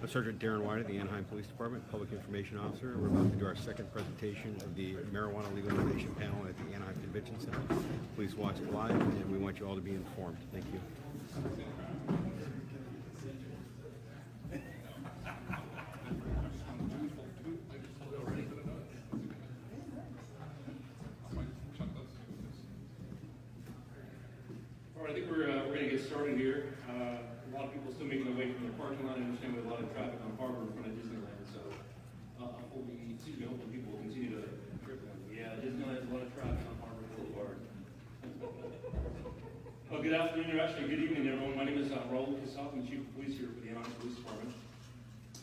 I'm Sergeant Darren White of the Anaheim Police Department, Public Information Officer. We're about to do our second presentation of the marijuana legalization panel at the Anaheim Convention Center. Please watch it live, and we want you all to be informed. Thank you. All right, I think we're going to get started here. A lot of people still making their way from the parking lot. I understand we have a lot of traffic on Harbor in front of Disneyland, so hopefully people will continue to trip them. Yeah, Disneyland has a lot of traffic on Harbor Boulevard. Well, good afternoon, or actually good evening, everyone. My name is Raul. I'm the Chief of Police here for the Anaheim Police Department.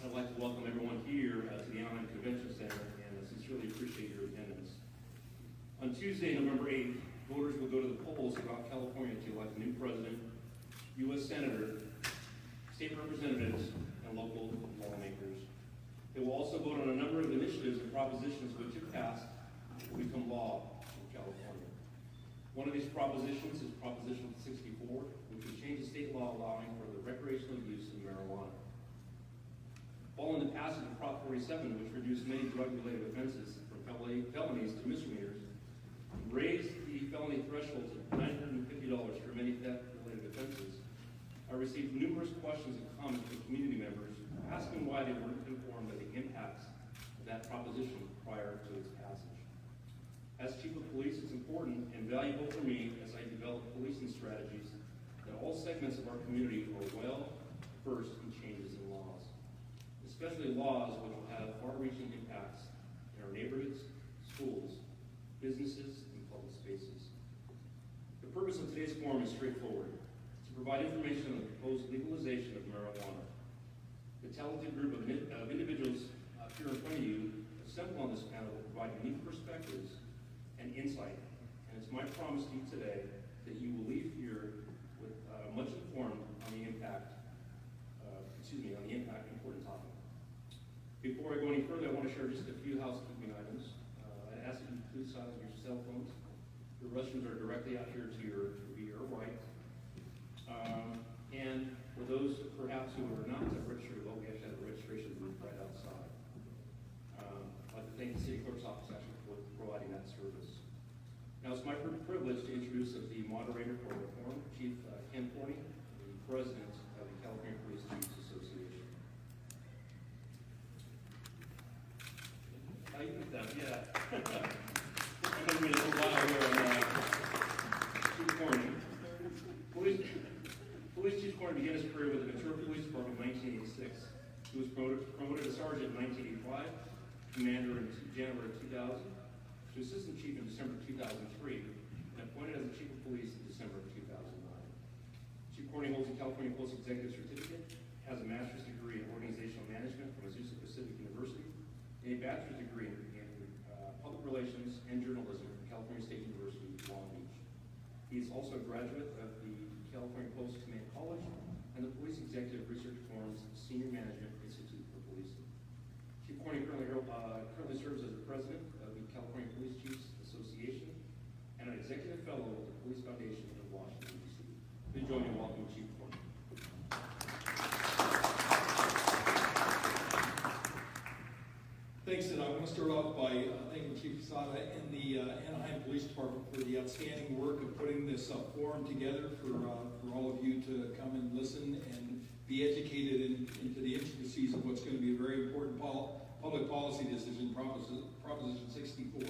I'd like to welcome everyone here to the Anaheim Convention Center, and I sincerely appreciate your attendance. On Tuesday, November 8th, voters will go to the polls throughout California to elect a new president, U.S. Senator, state representatives, and local lawmakers. They will also vote on a number of initiatives and propositions which, if passed, will become law in California. One of these propositions is Proposition 64, which would change the state law allowing for the recreational use of marijuana. Following the passage of Prop 47, which reduced many drug-related offenses from felonies to misdemeanors, raised the felony threshold to $950 for many theft-related offenses, I received numerous questions and comments from community members asking why they weren't informed of the impacts of that proposition prior to its passage. As Chief of Police, it's important and valuable for me as I develop policing strategies that all segments of our community are well versed in changes in laws, especially laws which will have far-reaching impacts in our neighborhoods, schools, businesses, and public spaces. The purpose of today's forum is straightforward: to provide information on the proposed legalization of marijuana. The talented group of individuals here in front of you assembled on this panel will provide unique perspectives and insight, and it's my promise to you today that you will leave here with much informed on the impact, important topic. Before I go any further, I want to share just a few housekeeping items. I ask that you please silence your cell phones. The restrooms are directly out here to your right. And for those perhaps who are not registered, we actually have a registration booth right outside. I'd like to thank the City Clerk's Office actually for providing that service. Now it's my privilege to introduce the moderator for the forum, Chief Ken Forney, the President of the California Police Chiefs Association. How you think that? Yeah. I've been doing it for a while here on Chief Forney. Police Chief Forney began his career with the Ventura Police Department in 1986. He was promoted to sergeant in 1985, commander in January 2000, to assistant chief in December 2003, and appointed as the chief of police in December 2009. Chief Forney holds a California Post Executive Certificate, has a master's degree in organizational management from Azusa Pacific University, and a bachelor's degree in public relations and journalism from California State University, Long Beach. He is also a graduate of the California Post Command College and the Police Executive Research Forum's Senior Management Institute for Policing. Chief Forney currently serves as the president of the California Police Chiefs Association and an executive fellow of the Police Foundation in Washington, D.C. Please join me in welcoming Chief Forney. Thanks, and I want to start off by thanking Chief Quezada and the Anaheim Police Department for the outstanding work of putting this forum together for all of you to come and listen and be educated into the intricacies of what's going to be a very important public policy decision, Proposition 64.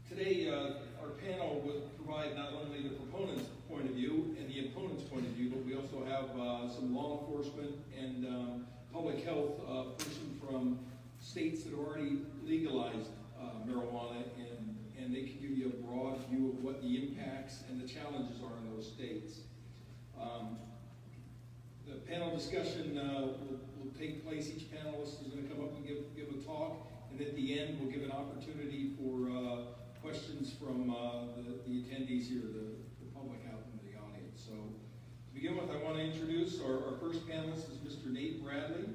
Today, our panel will provide not only the proponent's point of view and the opponent's point of view, but we also have some law enforcement and public health person from states that have already legalized marijuana, and they can give you a broad view of what the impacts and the challenges are in those states. The panel discussion will take place. Each panelist is going to come up and give a talk, and at the end we'll give an opportunity for questions from the attendees here, the public out in the audience. So to begin with, I want to introduce our first panelist is Mr. Nate Bradley.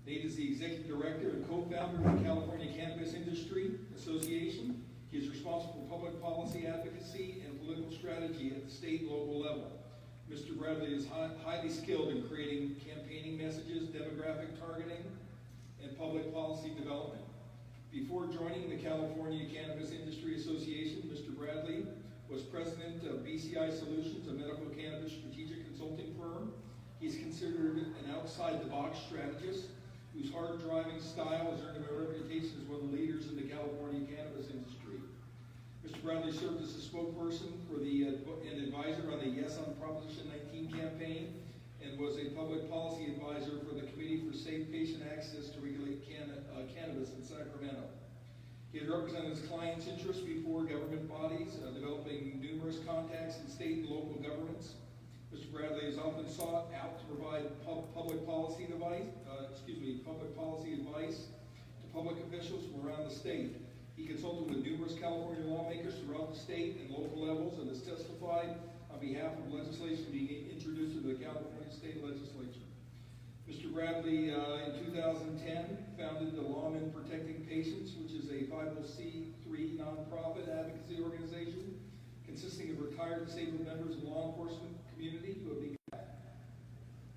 Nate is the Executive Director and co-founder of the California Cannabis Industry Association. He is responsible for public policy advocacy and political strategy at the state and local level. Mr. Bradley is highly skilled in creating campaigning messages, demographic public policy development. Before joining the California Cannabis Industry Association, Mr. Bradley was president of BCI Solutions, a medical cannabis strategic consulting firm. He's considered an outside-the-box strategist whose hard-driving style has earned him a reputation as one of the leaders in the California cannabis industry. Mr. Bradley served as a spokesperson for and advisor on the Yes on Proposition 19 campaign, and was a public policy advisor for the Committee for Safe Patient Access to Regulate Cannabis in Sacramento. He had represented his clients' interests before government bodies, developing numerous contacts in state and local governments. Mr. Bradley is often sought out to provide public policy advice to public officials from around the state. He consulted with numerous California lawmakers throughout the state and local levels, and has testified on behalf of legislation being introduced into the California state legislature. Mr. Bradley, in 2010, founded the Lawmen Protecting Patients, which is a 501c3 nonprofit advocacy organization consisting of retired disabled members of the law enforcement community who have become.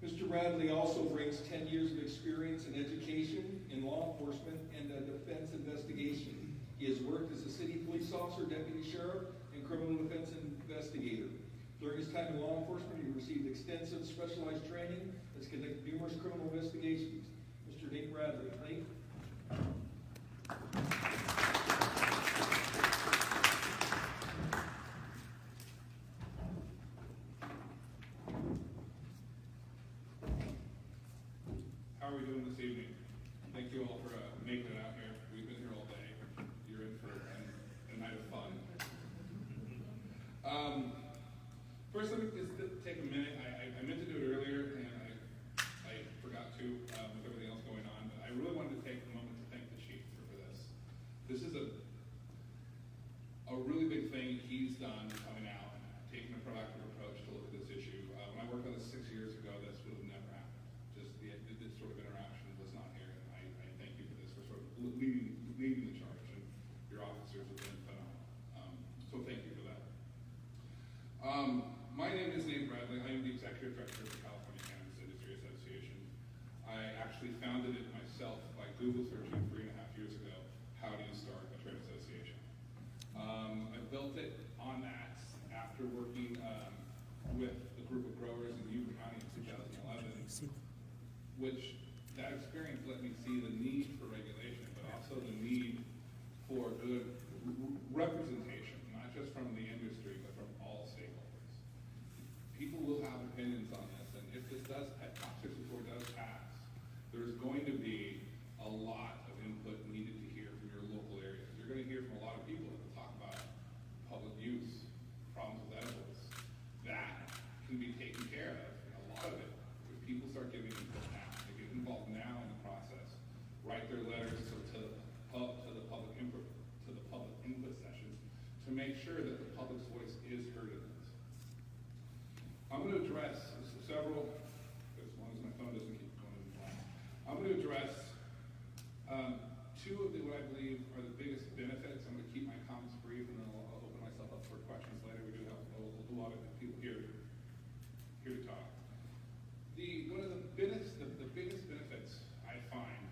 Mr. Bradley also brings 10 years of experience in education, in law enforcement, and defense investigation. He has worked as a city police officer, deputy sheriff, and criminal defense investigator. During his time in law enforcement, he received extensive specialized training and has conducted numerous criminal investigations. Mr. Nate Bradley. Nate? How are we doing this evening? Thank you all for making it out here. We've been here all day. You're in for a night of fun. First, let me just take a minute. I meant to do it earlier, and I forgot to with everything else going on. But I really wanted to take a moment to thank the chief for this. This is a really big thing he's done coming out, taking a proactive approach to look at this issue. When I worked on this 6 years ago, this would have never happened. Just this sort of interaction was not here. And I thank you for this, for sort of leading the charge, and your officers have been phenomenal. So thank you for that. My name is Nate Bradley. I am the Executive Director of the California Cannabis Industry Association. I actually founded it myself by Google searching 3.5 years ago, how do you start a trade association? I built it on that after working with a group of growers in Yuba County in 2011, which that experience let me see the need for regulation, but also the need for good representation, not just from the industry, but from all stakeholders. People will have opinions on this, and if this does, Prop 64 does pass, there's going to be a lot of input needed to hear from your local areas. You're going to hear from a lot of people that will talk about public use, problems with edibles. That can be taken care of, and a lot of it, if people start giving input now, they get involved now in the process, write their letters to the public input sessions to make sure that the public's voice is heard in this. I'm going to address several, as long as my phone doesn't keep going in black. I'm going to address two of what I believe are the biggest benefits. I'm going to keep my comments brief, and then I'll open myself up for questions later. We do have a lot of people here to talk. One of the biggest benefits I find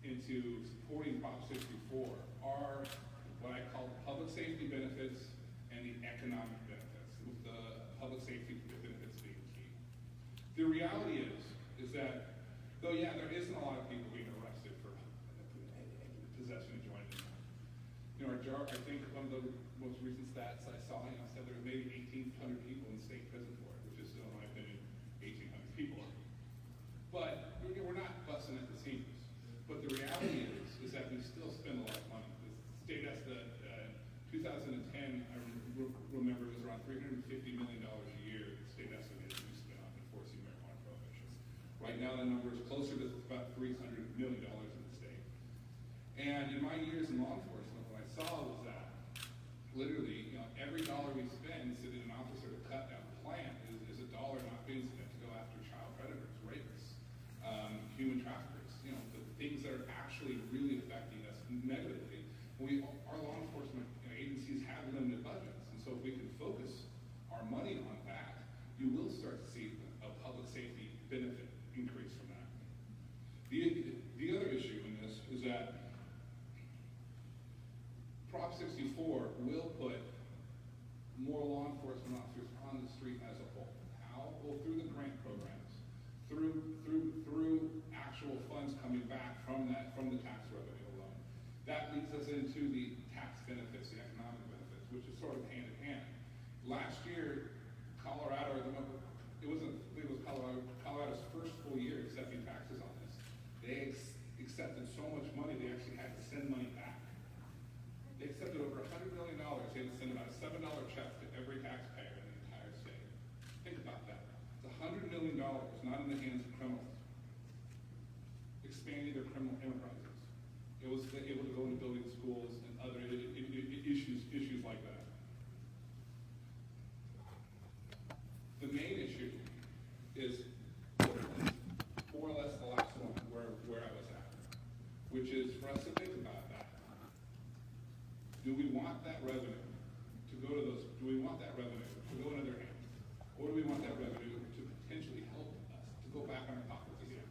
into supporting Prop 64 are what I call the public safety benefits and the economic benefits, with the public safety benefits being key. The reality is that, though, yeah, there isn't a lot of people being arrested for possession of joint. I think one of the most recent stats I saw, said there were maybe 1,800 people in state prison for it, which is still, in my opinion, 1,800 people. But we're not busting at the seams. But the reality is that we still spend a lot of money. The state estimate, 2010, I remember, it was around $350 million a year. The state estimated we spent on enforcing marijuana prohibitions. Right now, the number is closer to about $300 million in the state. And in my years in law enforcement, what I saw was that literally, every dollar we spend sending an officer to cut down a plant is a dollar not being spent to go after child predators, rapists, human traffickers, the things that are actually really affecting us negatively. Our law enforcement agencies have limited budgets, and so if we can focus our money on that, you will start to see a public safety benefit increase from that. The other issue, and from the tax revenue alone. That leads us into the tax benefits, the economic benefits, which is sort of hand in hand. Last year, Colorado, it was Colorado's first full year accepting taxes on this. They accepted so much money, they actually had to send money back. They accepted over $100 million. They had to send about a $7 check to every taxpayer in the entire state. Think about that. It's $100 million, not in the hands of criminals, expanding their criminal enterprises. It was able to go into building schools and other issues like that. The main issue is more or less the last one where I was at, which is for us to think about that. Do we want that revenue to go to those? Do we want that revenue to go into their hands, or do we want that revenue to potentially help us to go back on our pockets again?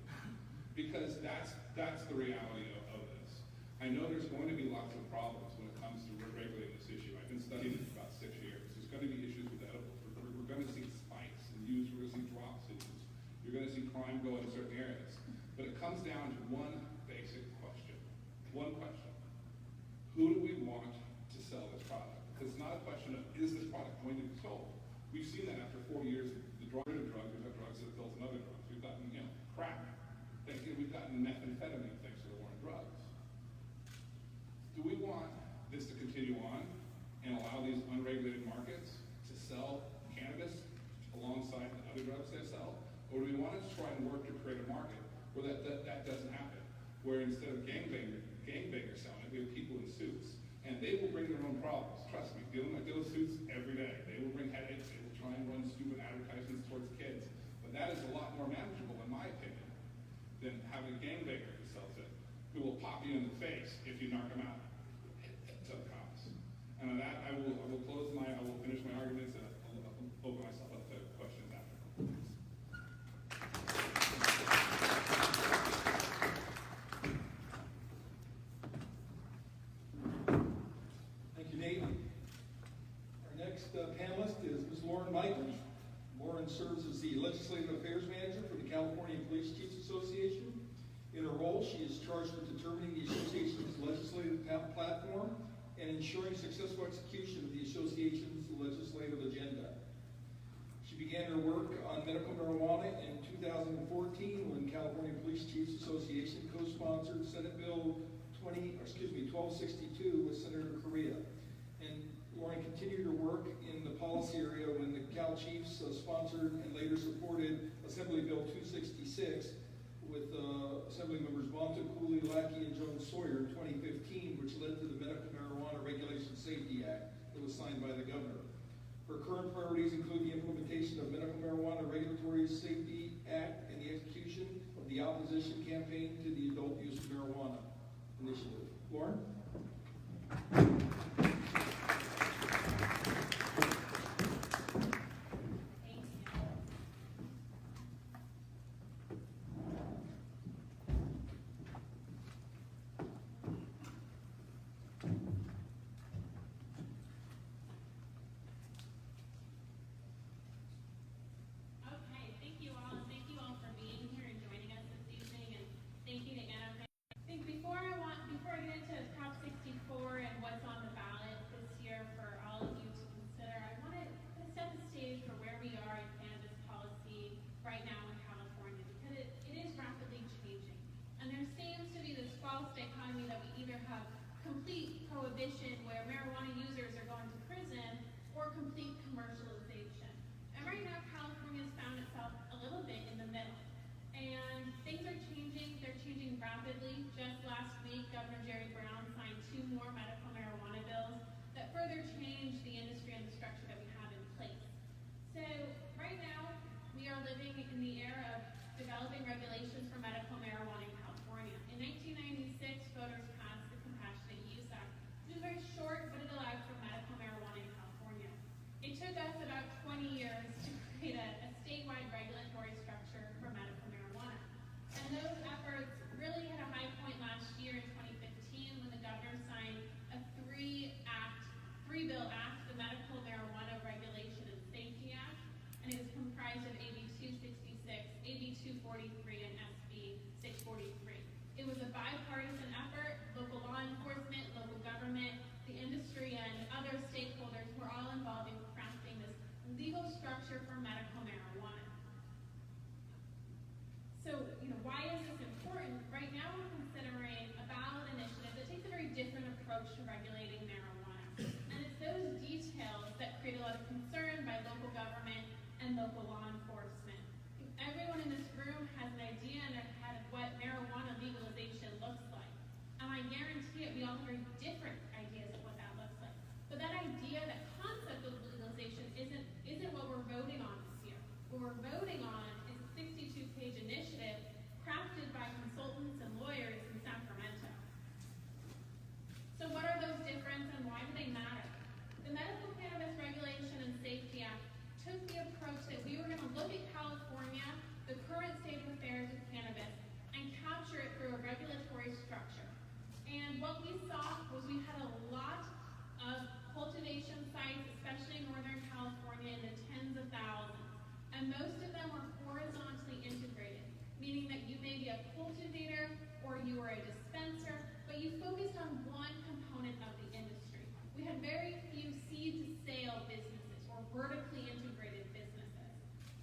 Because that's the reality of this. I know there's going to be lots of problems when it comes to regulating this issue. I've been studying it for about 6 years. There's going to be issues with edibles. We're going to see spikes in use. We're going to see drops in use. You're going to see crime go in certain areas. But it comes down to one basic question. One question. Who do we want to sell this product? Because it's not a question of, is this product going to be sold? We've seen that after 4 years, the drug of drugs, we've got drugs that fills in other drugs. We've gotten, crack. We've gotten methamphetamine thanks to the war on drugs. Do we want this to continue on and allow these unregulated markets to sell cannabis alongside the other drugs they sell? Or do we want to try and work to create a market where that doesn't happen? Where instead of gangbangers selling it, we have people in suits. And they will bring their own problems. Trust me, deal with suits every day. They will bring headaches. They will try and run stupid advertisements towards kids. But that is a lot more manageable, in my opinion, than having a gangbanger who sells it, who will pop you in the face if you knock him out to the cops. And on that, I will finish my arguments and I'll open myself up to questions after. Thank you, Nate. Our next panelist is Ms. Lorne Michaels. Lorne serves as the Legislative Affairs Manager for the California Police Chiefs Association. In her role, she is charged with determining the association's legislative platform and ensuring successful execution of the association's legislative agenda. She began her work on medical marijuana in 2014 when California Police Chiefs Association co-sponsored Senate Bill 1262 with Senator Correa. And Lorne continued her work in the policy area when the Cal Chiefs sponsored and later supported Assembly Bill 266 with Assembly members Bonta, Cooley, Lackey, and Jones Sawyer in 2015, which led to the Medical Marijuana Regulation Safety Act that was signed by the governor. Her current priorities include the implementation of Medical Marijuana Regulatory Safety Act and the execution of the opposition campaign to the Adult Use of Marijuana Initiative. Lorne? Where marijuana users are going to prison or complete commercialization. And right now, California has found itself a little bit in the middle. And things are changing. They're changing rapidly. Just last week, Governor Jerry Brown signed 2 more medical marijuana bills that further change the industry and the structure that we have in place. So right now, we are living in the era of developing regulations for medical marijuana in California. In 1996, voters passed the Compassionate Use Act. It was very short, but it allowed for medical marijuana in California. It took us about 20 years to create a statewide regulatory structure for medical marijuana. And those efforts really hit a high point last year in 2015 when the governor signed a 3-bill act, the Medical Marijuana Regulation and Safety Act, and it was comprised of AB 266, AB 243, and SB 643. It was a bipartisan effort. Local law enforcement, local government, the industry, and other stakeholders were all involved in crafting this legal structure for medical marijuana. So, why is this important? Right now we're considering a ballot initiative that takes a very different approach to regulating marijuana. And it's those details that create a lot of concern by local government and local law enforcement. Everyone in this room has an idea in their head of what marijuana legalization looks like. And I guarantee it, we all have very different ideas of what that looks like. But that idea, that concept of legalization isn't what we're voting on this year. What we're voting on is a 62-page initiative crafted by consultants and lawyers in Sacramento. So what are those differences and why do they matter? The Medical Cannabis Regulation and Safety Act took the approach that we were going to look at California, the current state of affairs of cannabis, and capture it through a regulatory structure. And what we saw was we had a lot of cultivation sites, especially in Northern California, in the tens of thousands. And most of them were horizontally integrated, meaning that you may be a cultivator or you are a dispenser, but you focused on one component of the industry. We had very few seed-to-sale businesses or vertically integrated businesses.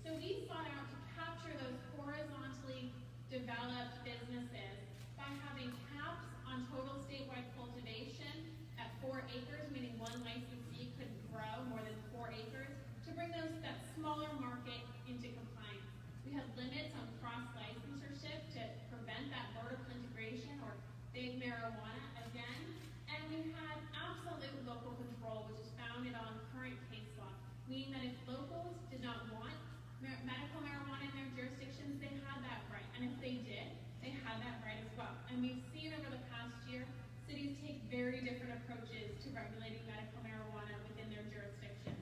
So we sought out to capture those horizontally developed businesses by having caps on total statewide cultivation at 4 acres, meaning one licensee couldn't grow more than 4 acres, to bring that smaller market into compliance. We had limits on cross-licensorship to prevent that vertical integration or big marijuana again, and we had absolute local control, which is founded on current case law, meaning that if locals did not want medical marijuana in their jurisdictions, they had that right, and if they did, they had that right as well. And we've seen over the past year, cities take very different approaches to regulating medical marijuana within their jurisdictions.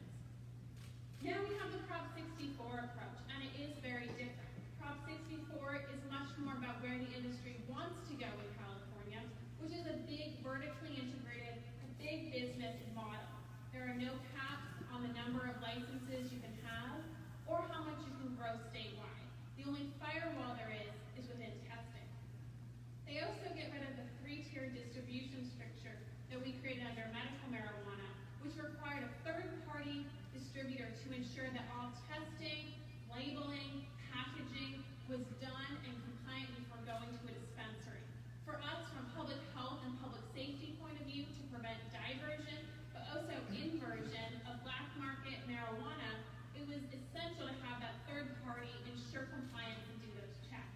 Now we have the Prop 64 approach, and it is very different. Prop 64 is much more about where the industry wants to go in California, which is a big vertically integrated, a big business model. There are no caps on the number of licenses you can have or how much you can grow statewide. The only firewall there is within testing. They also get rid of the 3-tier distribution structure that we created under medical marijuana, which required a third-party distributor to ensure that all testing, labeling, packaging was done and compliant before going to a dispensary. For us, from a public health and public safety point of view, to prevent diversion, but also inversion of black market marijuana, it was essential to have that third party ensure compliance and do those checks.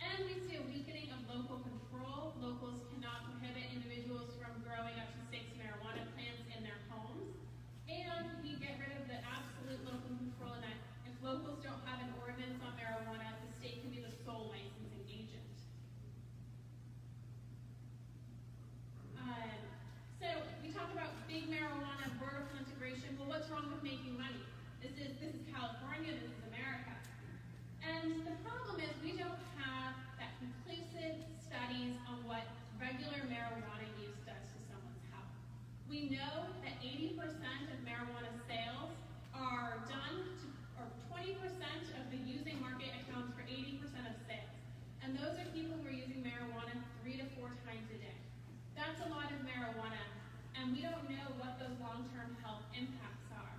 And we see a weakening of local control. Locals cannot prohibit individuals from growing up to 6 marijuana plants in their homes. And we get rid of the absolute local control in that if locals don't have an ordinance on marijuana, the state can be the sole licensing agent. So we talk about big marijuana, vertical integration. Well, what's wrong with making money? This is California, this is America. And the problem is we don't have that conclusive studies on what regular marijuana use does to someone's health. We know that 80% of marijuana sales are done to, or 20% of the using market accounts for 80% of sales. And those are people who are using marijuana 3 to 4 times a day. That's a lot of marijuana, and we don't know what those long-term health impacts are.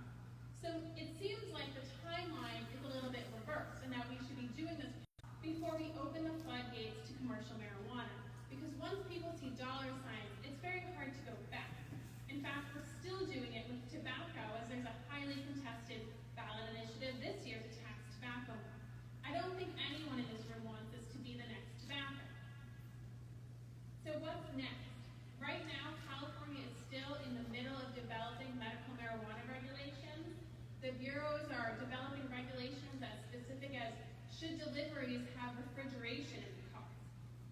So it seems like the timeline is a little bit reversed, and that we should be doing this before we open the floodgates to commercial marijuana. Because once people see dollar signs, it's very hard to go back. In fact, we're still doing it with tobacco, as there's a highly contested ballot initiative this year to tax tobacco. I don't think anyone in this room wants this to be the next tobacco. So what's next? Right now, California is still in the middle of developing medical marijuana regulations. The bureaus are developing regulations as specific as should deliveries have refrigeration in the cars.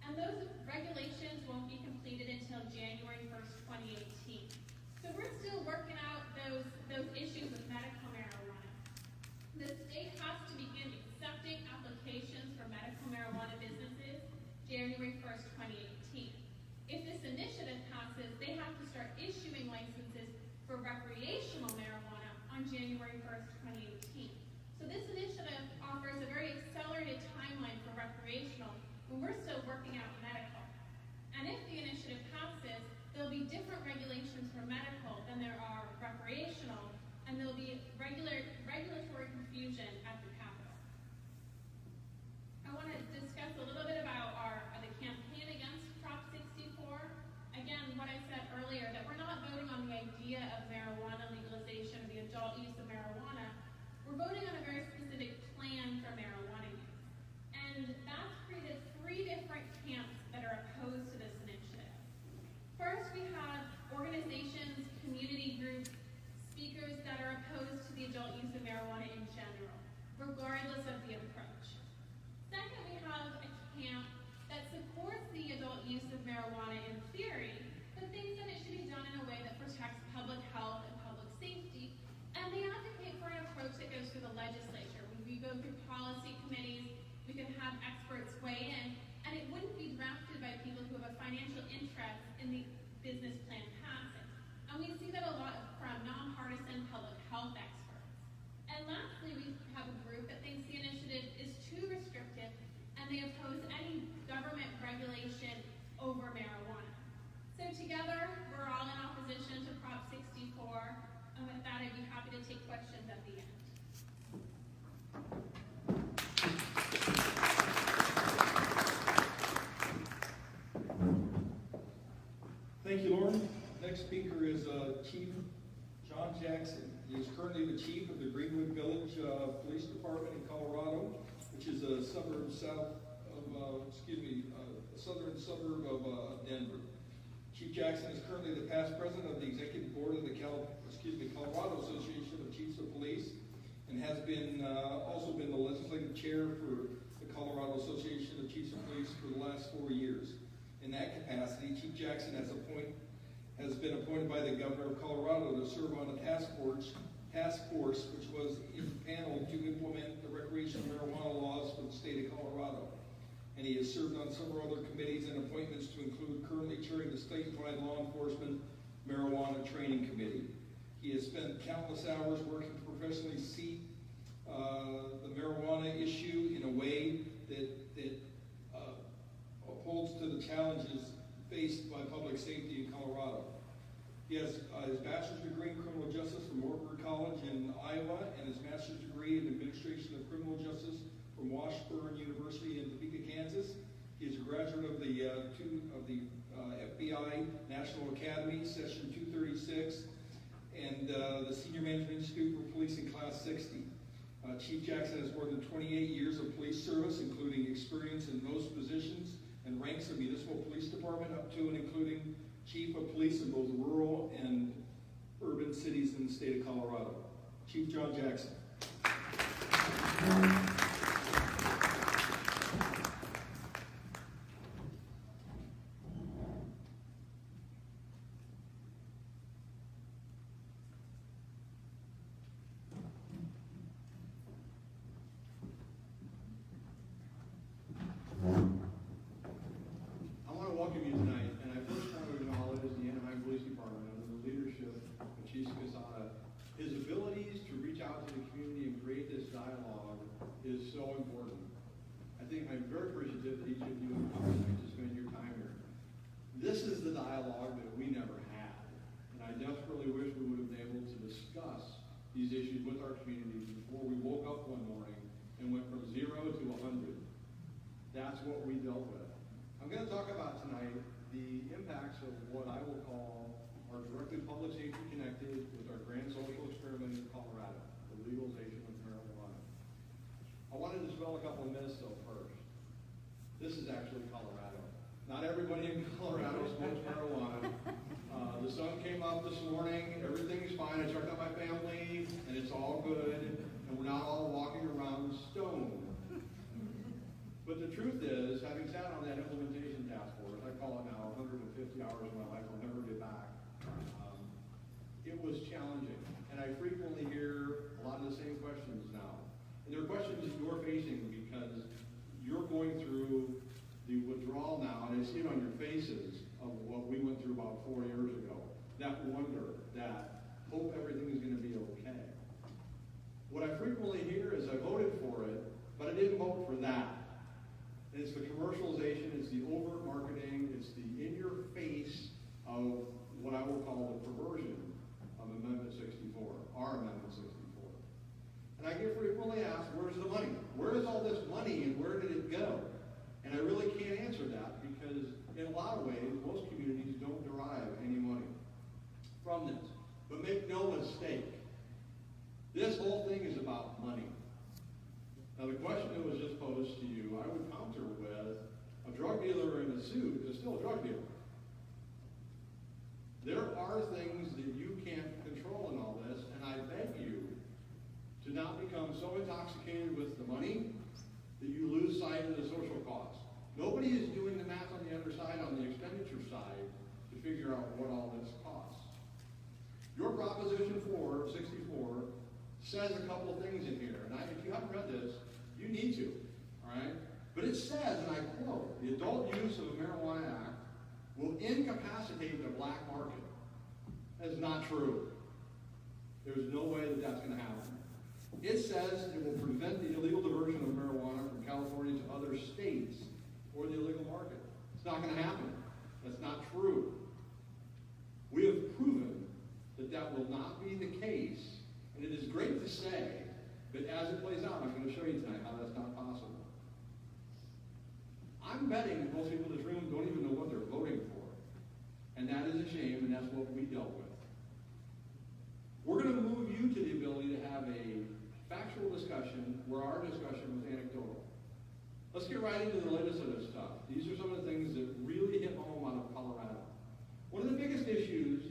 And those regulations won't be completed until January 1st, 2018. So we're still working out those issues with medical marijuana. The state has to begin accepting applications for medical marijuana businesses January 1st, 2018. If this initiative passes, they have to start issuing licenses for recreational marijuana on January 1st, 2018. So this initiative offers a very accelerated timeline for recreational when we're still working out medical. and they oppose any government regulation over marijuana. So together, we're all in opposition to Prop 64, and with that, I'd be happy to take questions at the end. Thank you, Lorne. Next speaker is Chief John Jackson. He is currently the chief of the Greenwood Village Police Department in Colorado, which is a suburb south of, a southern suburb of Denver. Chief Jackson is currently the past president of the executive board of the Colorado Association of Chiefs of Police, and has been also been the legislative chair for the Colorado Association of Chiefs of Police for the last 4 years. In that capacity, Chief Jackson has been appointed by the governor of Colorado to serve on a task force which was impaneled to implement the recreational marijuana laws for the state of Colorado. And he has served on several other committees and appointments to include currently chairing the statewide law enforcement marijuana training committee. He has spent countless hours working to professionally see the marijuana issue in a way that holds to the challenges faced by public safety in Colorado. He has his bachelor's degree in criminal justice from Wartburg College in Iowa, and his master's degree in administration of criminal justice from Washburn University in Topeka, Kansas. He is a graduate of the FBI National Academy, Session 236, and the Senior Management Institute for Policing Class 60. Chief Jackson has more than 28 years of police service, including experience in most positions and ranks of municipal police department, up to and including chief of police in both rural and urban cities in the state of Colorado. Chief John Jackson. I want to welcome you tonight, and I first want to acknowledge the Anaheim Police Department under the leadership of Chief Quezada. His abilities to reach out to the community and create this dialogue is so important. I think I'm very appreciative that each of you have come tonight to spend your time here. This is the dialogue that we never had, and I desperately wish we would have been able to discuss these issues with our community before we woke up one morning and went from 0 to 100. That's what we dealt with. I'm going to talk about tonight the impacts of what I will call are directly public safety connected with our grand social experiment in Colorado, the legalization of marijuana. I wanted to dispel a couple of myths though first. This is actually Colorado. Not everybody in Colorado smokes marijuana. The sun came up this morning, everything's fine. I checked on my family, and it's all good, and we're not all walking around stoned. But the truth is, having sat on that implementation task force, I call it now 150 hours of my life I'll never get back, it was challenging. And I frequently hear a lot of the same questions now. And they're questions that you're facing because you're going through the withdrawal now, and I see it on your faces of what we went through about 4 years ago. That wonder, that hope everything is going to be okay. What I frequently hear is I voted for it, but I didn't vote for that. And it's the commercialization, it's the overt marketing, it's the in-your-face of what I will call the perversion of Amendment 64, our Amendment 64. And I get frequently asked, where's the money? Where is all this money and where did it go? And I really can't answer that because in a lot of ways, most communities don't derive any money from this. But make no mistake, this whole thing is about money. Now the question that was just posed to you, I would counter with, a drug dealer in a suit is still a drug dealer. There are things that you can't control in all this, and I beg you to not become so intoxicated with the money that you lose sight of the social costs. Nobody is doing the math on the other side, on the expenditure side, to figure out what all this costs. Your Proposition 4, 64, says a couple of things in here, and if you haven't read this, you need to, all right? But it says, and I quote, the adult use of a marijuana act will incapacitate the black market. That's not true. There's no way that that's going to happen. It says it will prevent the illegal diversion of marijuana from California to other states or the illegal market. It's not going to happen. That's not true. We have proven that that will not be the case, and it is great to say, but as it plays out, I'm going to show you tonight how that's not possible. I'm betting that most people in this room don't even know what they're voting for, and that is a shame, and that's what we dealt with. We're going to move you to the ability to have a factual discussion where our discussion was anecdotal. Let's get right into the legislative stuff. These are some of the things that really hit home out of Colorado. One of the biggest issues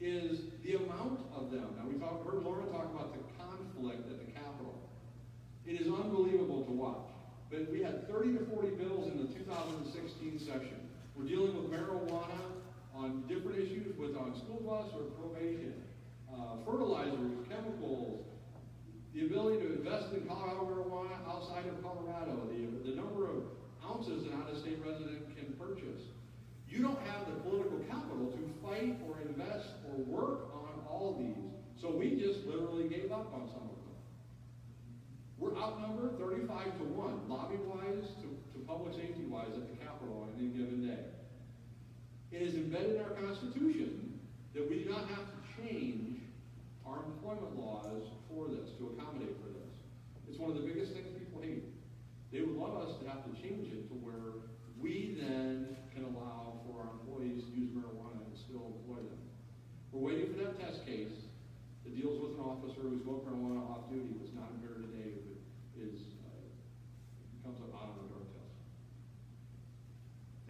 is the amount of them. Now, heard Lorne talk about the conflict at the Capitol. It is unbelievable to watch. But we had 30 to 40 bills in the 2016 session. We're dealing with marijuana on different issues on school bus or probation, fertilizers, chemicals, the ability to invest in Colorado marijuana outside of Colorado, the number of ounces an out-of-state resident can purchase. You don't have the political capital to fight or invest or work on all these. So we just literally gave up on some of them. We're outnumbered 35 to 1, lobby-wise to public safety-wise at the Capitol on any given day. It is embedded in our Constitution that we do not have to change our employment laws for this, to accommodate for this. It's one of the biggest things people hate. They would love us to have to change it to where we then can allow for our employees to use marijuana and still employ them. We're waiting for that test case that deals with an officer who smoked marijuana off duty, was not impaired today, but comes up out on the drug test.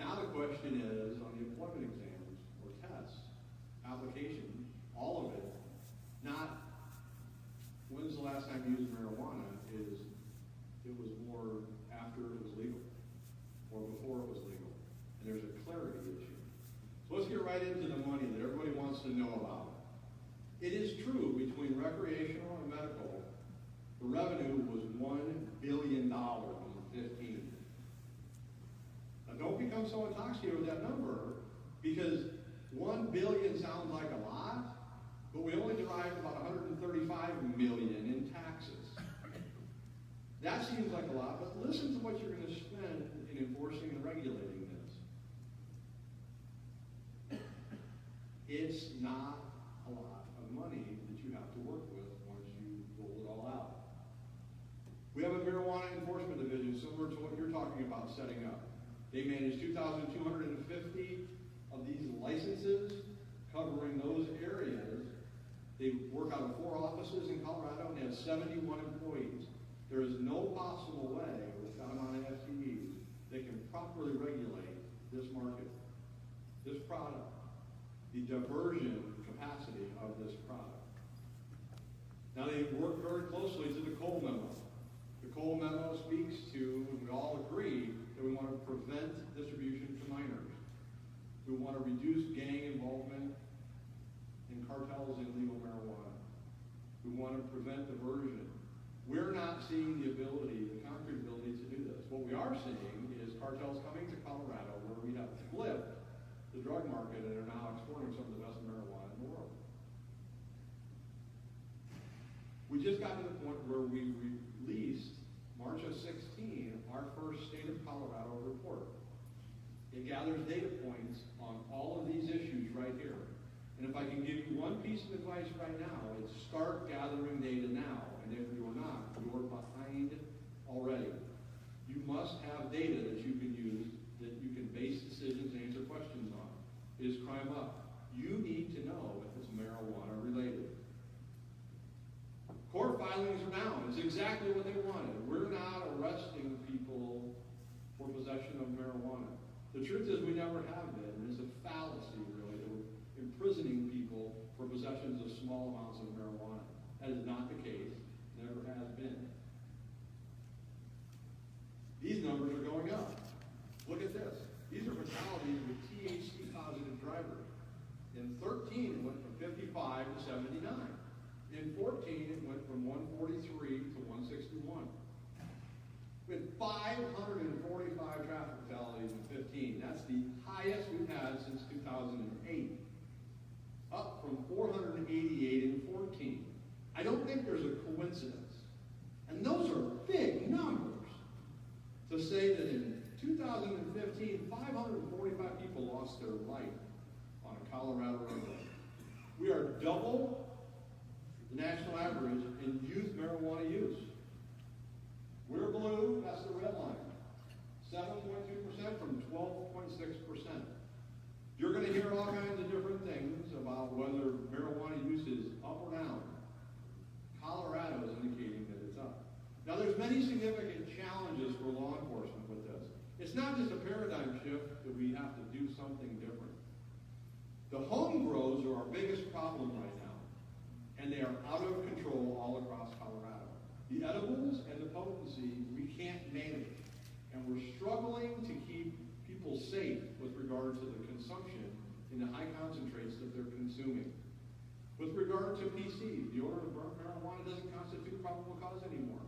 Now the question is, on the employment exams or tests, application, all of it, not when's the last time you used marijuana, it was more after it was legal or before it was legal. And there's a clarity issue. So let's get right into the money that everybody wants to know about. It is true, between recreational and medical, the revenue was $1 billion in 15. Now don't become so intoxicated with that number, because 1 billion sounds like a lot, but we only derived about 135 million in taxes. That seems like a lot, but listen to what you're going to spend in enforcing and regulating this. It's not a lot of money that you have to work with once you roll it all out. We have a marijuana enforcement division similar to what you're talking about setting up. They manage 2,250 of these licenses covering those areas. They work out of 4 offices in Colorado and they have 71 employees. There is no possible way with that amount of FTEs that can properly regulate this market, this product, the diversion capacity of this product. Now they work very closely to the Cole Memo. The Cole Memo speaks to, and we all agree, that we want to prevent distribution to minors. We want to reduce gang involvement in cartels and legal marijuana. We want to prevent diversion. We're not seeing the ability, the concrete ability to do this. What we are seeing is cartels coming to Colorado where we have flipped the drug market and are now exporting some of the best marijuana in the world. We just got to the point where we released, March of 16, our first State of Colorado report. It gathers data points on all of these issues right here. And if I can give you one piece of advice right now, it's start gathering data now. And if you're not, you're behind already. You must have data that you can use, that you can base decisions and answer questions on. Is crime up? You need to know if it's marijuana related. Court filings are down. It's exactly what they wanted. We're not arresting people for possession of marijuana. The truth is we never have been. It's a fallacy, really, that we're imprisoning people for possessions of small amounts of marijuana. That is not the case. Never has been. These numbers are going up. Look at this. These are fatalities with THC-positive drivers. In 13, it went from 55 to 79. In 14, it went from 143 to 161. We had 545 traffic fatalities in 15. That's the highest we've had since 2008. Up from 488 in 14. I don't think there's a coincidence. And those are big numbers. 2015, 545 people lost their life on a Colorado roadway. We are double the national average in youth marijuana use. We're blue, that's the red line. 7.2% from 12.6%. You're going to hear all kinds of different things about whether marijuana use is up or down. Colorado is indicating that it's up. Now, there's many significant challenges for law enforcement with this. It's not just a paradigm shift that we have to do something different. The home grows are our biggest problem right now, and they are out of control all across Colorado. The edibles and the potency, we can't manage, and we're struggling to keep people safe with regard to the consumption in the high concentrates that they're consuming. With regard to PC, the odor of marijuana doesn't constitute probable cause anymore.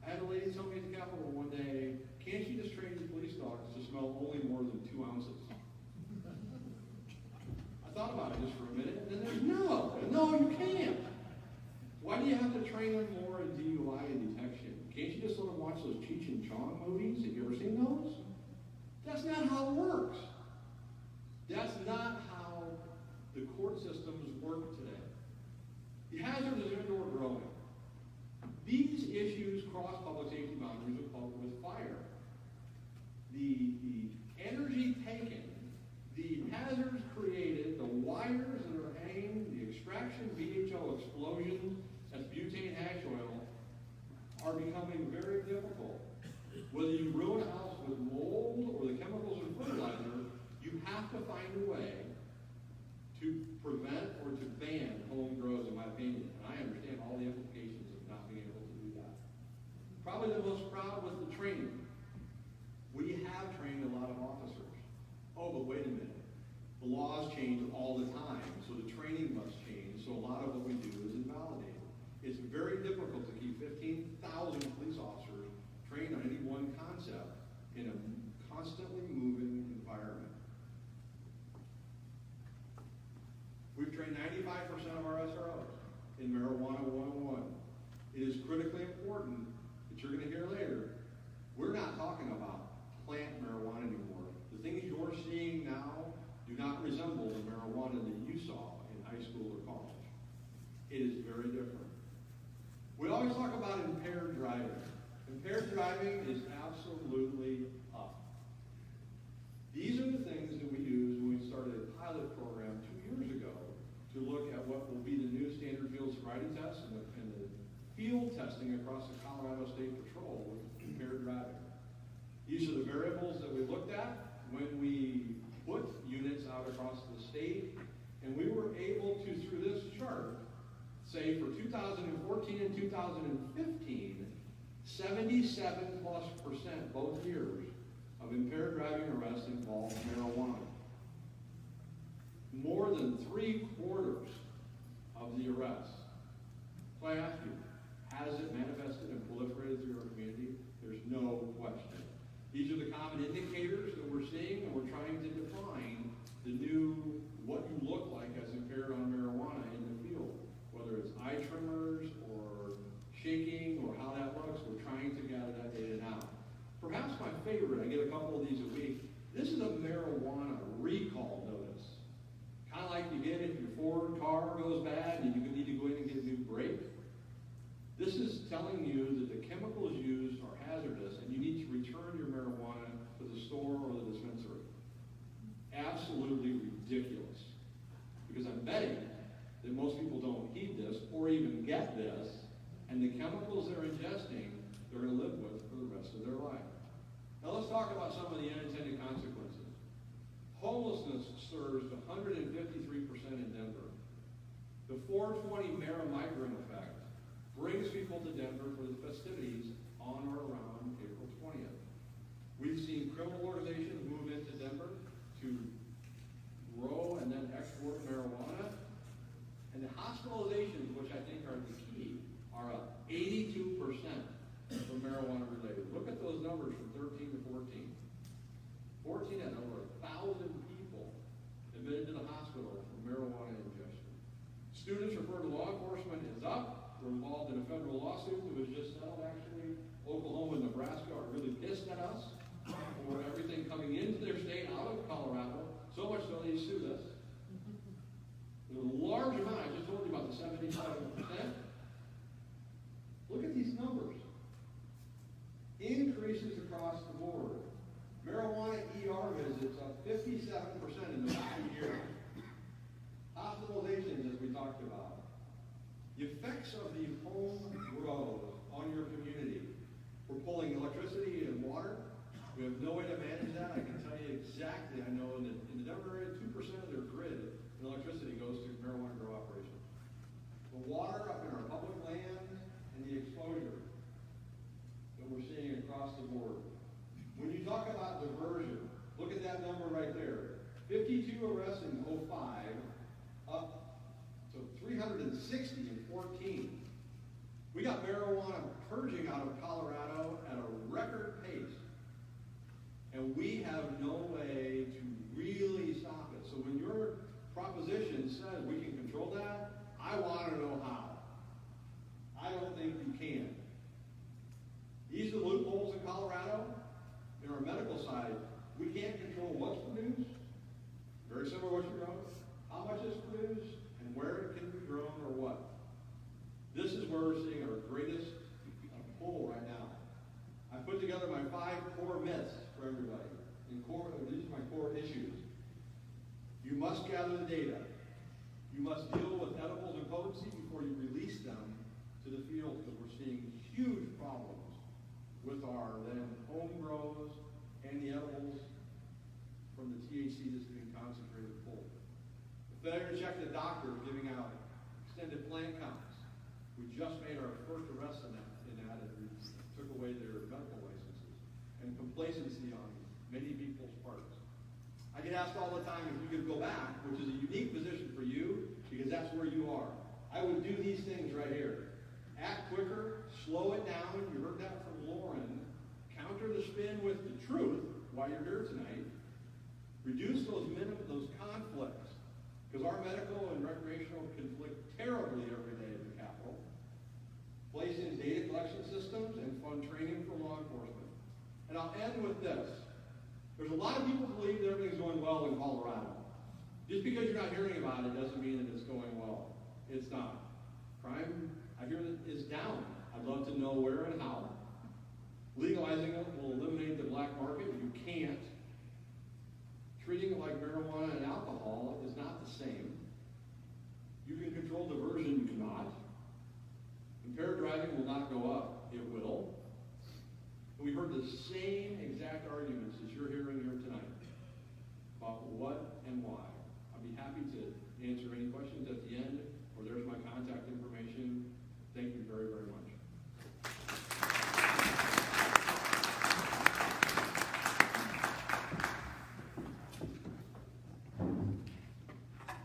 I had a lady tell me at the Capitol one day, can't you just train your police dogs to smell only more than 2 ounces? I thought about it just for a minute, and then there's no, you can't. Why do you have to train them more in DUI and detection? Can't you just let them watch those Cheech and Chong movies? Have you ever seen those? That's not how it works. That's not how the court systems work today. The hazard is indoor growing. These issues cross public safety boundaries with fire. The energy taken, the hazards created, the wires that are hanging, the extraction VHO explosions, that's butane hash oil, are becoming very difficult. Whether you ruin a house with mold or the chemicals in fertilizer, you have to find a way to prevent or to ban home grows, in my opinion. And I understand all the implications of not being able to do that. Probably the most proud was the training. We have trained a lot of officers. Oh, but wait a minute. The laws change all the time, so the training must change, so a lot of what we do is invalidated. It's very difficult to keep 15,000 police officers trained on any one concept in a constantly moving environment. We've trained 95% of our SROs in Marijuana 101. It is critically important that you're going to hear later, we're not talking about plant marijuana anymore. The things you're seeing now do not resemble the marijuana that you saw in high school or college. It is very different. We always talk about impaired driving. Impaired driving is absolutely up. These are the things that we used when we started a pilot program 2 years ago to look at what will be the new standard field sobriety test and the field testing across the Colorado State Patrol with impaired driving. These are the variables that we looked at when we put units out across the state, and we were able to, through this chart, say for 2014 and 2015, 77+% both years of impaired driving arrests involved marijuana. More than 3/4 of the arrests. So I ask you, has it manifested and proliferated through our community? There's no question. These are the common indicators that we're seeing, and we're trying to define the new, what you look like as impaired on marijuana in the field. Whether it's eye tremors or shaking or how that looks, we're trying to gather that data now. Perhaps my favorite, I get a couple of these a week, this is a marijuana recall notice. Kind of like you get if your Ford car goes bad and you need to go in and get a new brake. This is telling you that the chemicals used are hazardous and you need to return your marijuana to the store or the dispensary. Absolutely ridiculous. Because I'm betting that most people don't heed this or even get this, and the chemicals they're ingesting, they're going to live with for the rest of their life. Now let's talk about some of the unintended consequences. Homelessness surged 153% in Denver. The 420 migrant effect brings people to Denver for the festivities on or around April 20th. We've seen criminal organizations move into Denver to grow and then export marijuana. And the hospitalizations, which I think are the key, are up 82% from marijuana related. Look at those numbers from 13 to 14. 14 had over 1,000 people admitted to the hospital for marijuana ingestion. Students referred to law enforcement is up. We're involved in a federal lawsuit that was just settled, actually. Oklahoma and Nebraska are really pissed at us for these numbers. Increases across the board. Marijuana ER visits up 57% in the last year. Hospitalizations, as we talked about. The effects of the home grow on your community. We're pulling electricity and water. We have no way to manage that. I can tell you exactly. I know in the Denver area, 2% of their grid in electricity goes to marijuana grow operations. The water up in our public lands and the exposure that we're seeing across the board. When you talk about diversion, look at that number right there. 52 arrests in 05, up to 360 in 14. We got marijuana purging out of Colorado at a record pace. And we have no way to really stop it. So when your proposition says we can control that, I want to know how. I don't think you can. These are the loopholes in Colorado. In our medical side, we can't control what's produced. Very similar to what you grow, how much is produced, and where it can be grown or what. This is where we're seeing our greatest pull right now. I put together my 5 core myths for everybody. These are my core issues. You must gather the data. You must deal with edibles and potency before you release them to the field, because we're seeing huge problems with our then home grows and the edibles from the THC that's being concentrated full. The failure to check the doctor giving out extended plant counts. We just made our first arrest in that and we took away their medical licenses. And complacency on many people's parts. I get asked all the time if you could go back, which is a unique position for you, because that's where you are. I would do these things right here. Act quicker, slow it down. You heard that from Lauren. Counter the spin with the truth while you're here tonight. Reduce those conflicts, because our medical and recreational conflict terribly every day at the Capitol. Place in data collection systems and fund training for law enforcement. And I'll end with this. There's a lot of people who believe that everything's going well in Colorado. Just because you're not hearing about it doesn't mean that it's going well. It's not. Crime, I hear that, is down. I'd love to know where and how. Legalizing it will eliminate the black market. You can't. Treating it like marijuana and alcohol is not the same. You can control diversion, you cannot. Impaired driving will not go up. It will. And we heard the same exact arguments as you're hearing here tonight about what and why. I'll be happy to answer any questions at the end, or there's my contact information. Thank you very, very much.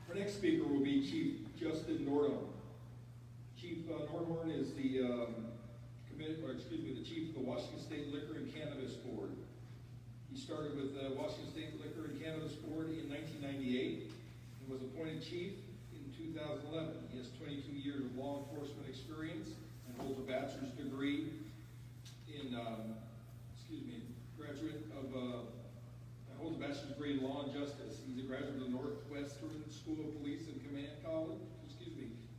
Our next speaker will be Chief Justin Nordholm. Chief Nordholm is the chief of the Washington State Liquor and Cannabis Board. He started with the Washington State Liquor and Cannabis Board in 1998 and was appointed chief in 2011. He has 22 years of law enforcement experience and holds a bachelor's degree in, holds a bachelor's degree in law and justice. He's a graduate of the Northwestern School of Police and Command College,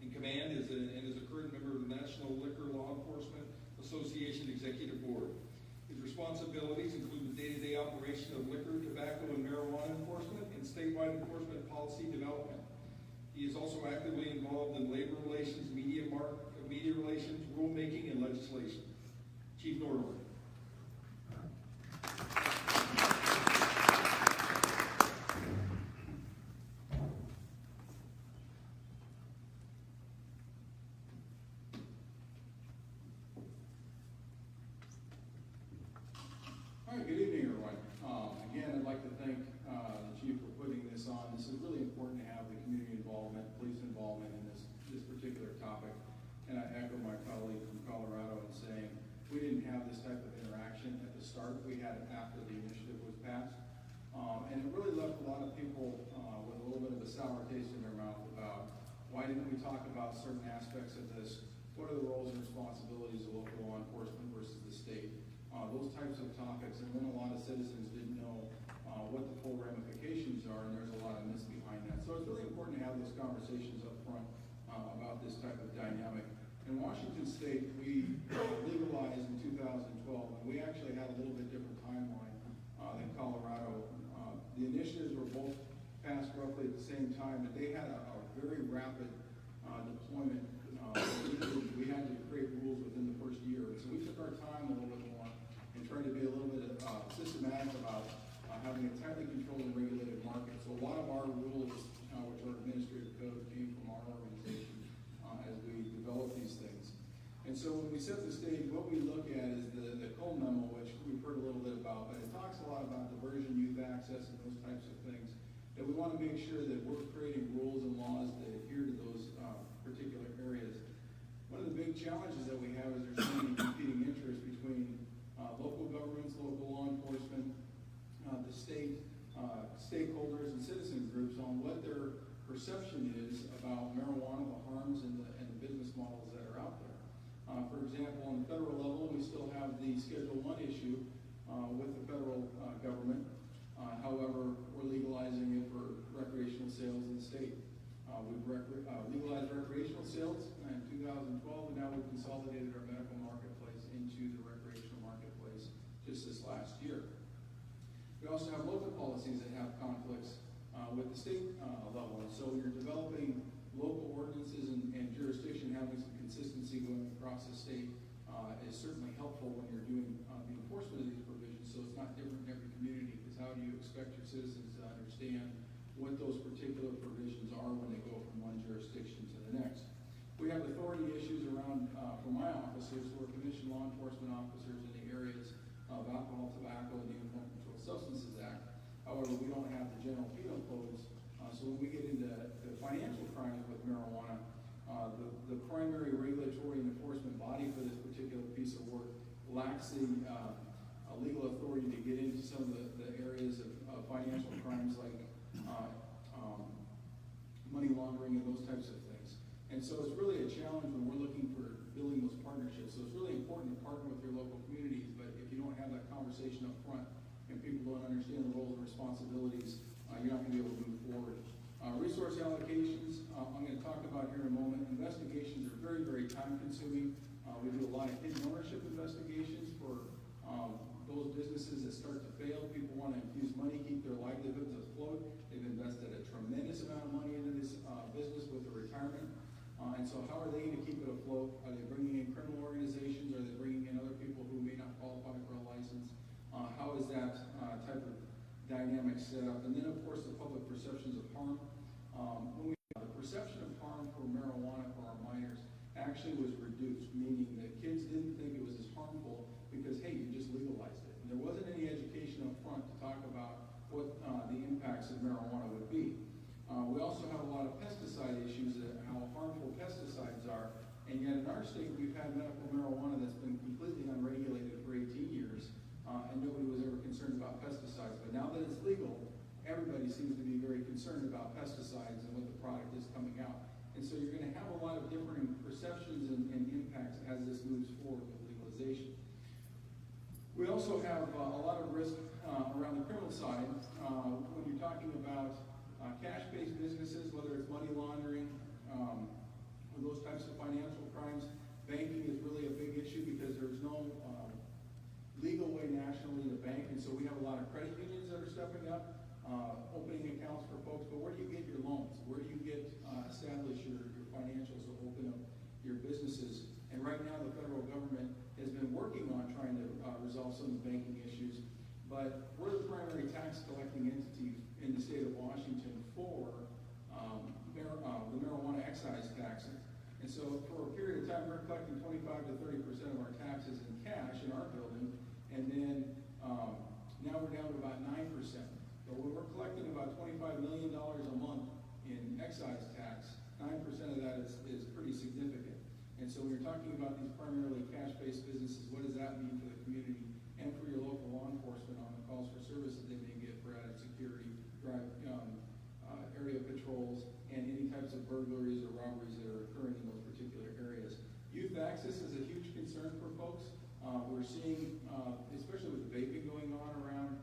in command and is a current member of the National Liquor Law Enforcement Association Executive Board. His responsibilities include the day-to-day operation of liquor, tobacco, and marijuana enforcement and statewide enforcement policy development. He is also actively involved in labor relations, media relations, rulemaking, and legislation. Chief Nordholm. Good evening, everyone. Again, I'd like to thank the Chief for putting this on. This is really important to have the community involvement, police involvement in this particular topic. And I echo my colleague from Colorado in saying we didn't have this type of interaction at the start. We had it after the initiative was passed. And it really left a lot of people with a little bit of a sour taste in their mouth about why didn't we talk about certain aspects of this? What are the roles and responsibilities of local law enforcement versus the state? Those types of topics, and then a lot of citizens didn't know what the full ramifications are, and there's a lot of myths behind that. So it's really important to have those conversations up front about this type of dynamic. In Washington State, we legalized in 2012, and we actually had a little bit different timeline than Colorado. The initiatives were both passed roughly at the same time, but they had a very rapid deployment. We had to create rules within the first year, and so we took our time a little bit more and tried to be a little bit systematic about having a tightly controlled and regulated market. So a lot of our rules, which are administrative code, came from our organization as we develop these things. And so when we set the stage, what we look at is the Cole memo, which we've heard a little bit about, but it talks a lot about diversion, youth access, and those types of things, that we want to make sure that we're creating rules and laws that adhere to those particular areas. One of the big challenges that we have is there's so many competing interests between local governments, local law enforcement, the state, stakeholders, and citizen groups on what their perception is about marijuana, the harms, and the business models that are out there. For example, on the federal level, we still have the Schedule I issue with the federal government. However, we're legalizing it for recreational sales in the state. We've legalized recreational sales in 2012, and now we've consolidated our medical marketplace into the recreational marketplace just this last year. We also have local policies that have conflicts with the state level, and so you're developing local ordinances and jurisdiction having some consistency going across the state is certainly helpful when you're doing the enforcement of these provisions, so it's not different in every community, because how do you expect your citizens to understand what those particular provisions are when they go from one jurisdiction to the next? We have authority issues around, for my officers, who are commissioned law enforcement officers in the areas of alcohol, tobacco, and the Uniform Controlled Substances Act. However, we don't have the general penal codes, so when we get into the financial crimes with marijuana, the primary regulatory and enforcement body for this particular piece of work lacks the legal authority to get into some of the areas of financial crimes like money laundering and those types of things. And so it's really a challenge when we're looking for building those partnerships. So it's really important to partner with your local communities, but if you don't have that conversation up front and people don't understand the roles and responsibilities, you're not going to be able to move forward. Resource allocations, I'm going to talk about here in a moment. Investigations are very, very time consuming. We do a lot of hidden ownership investigations for those businesses that start to fail. People want to infuse money, keep their livelihoods afloat. They've invested a tremendous amount of money into this business with the retirement. And so how are they going to keep it afloat? Are they bringing in criminal organizations? Are they bringing in other people who may not qualify for a license? How is that type of dynamic set up? And then, of course, the public perceptions of harm. The perception of harm for marijuana for our minors actually was reduced, meaning that kids didn't think it was as harmful because, hey, you just legalized it. And there wasn't any education up front to talk about what the impacts of marijuana would be. We also have a lot of pesticide issues, how harmful pesticides are. And yet in our state, we've had medical marijuana that's been completely unregulated for 18 years, and nobody was ever concerned about pesticides. But now that it's legal, everybody seems to be very concerned about pesticides and what the product is coming out. And so you're going to have a lot of different perceptions and impacts as this moves forward with legalization. We also have a lot of risk around the criminal side when you're talking about cash-based businesses, whether it's money laundering or those types of financial crimes. Banking is really a big issue because there's no legal way nationally to bank, and so we have a lot of credit unions that are stepping up, opening accounts for folks. But where do you get your loans? Where do you establish your financials to open up your businesses? And right now, the federal government has been working on trying to resolve some of the banking issues. But we're the primary tax collecting entity in the state of Washington for the marijuana excise taxes. And so for a period of time, we're collecting 25 to 30% of our taxes in cash in our building. And then now we're down to about 9%. But when we're collecting about $25 million a month in excise tax, 9% of that is pretty significant. And so when you're talking about these primarily cash-based businesses, what does that mean for the community and for your local law enforcement on the calls for services they may get for added security, area patrols, and any types of burglaries or robberies that are occurring in those particular areas? Youth access is a huge concern for folks. We're seeing, especially with the vaping going on around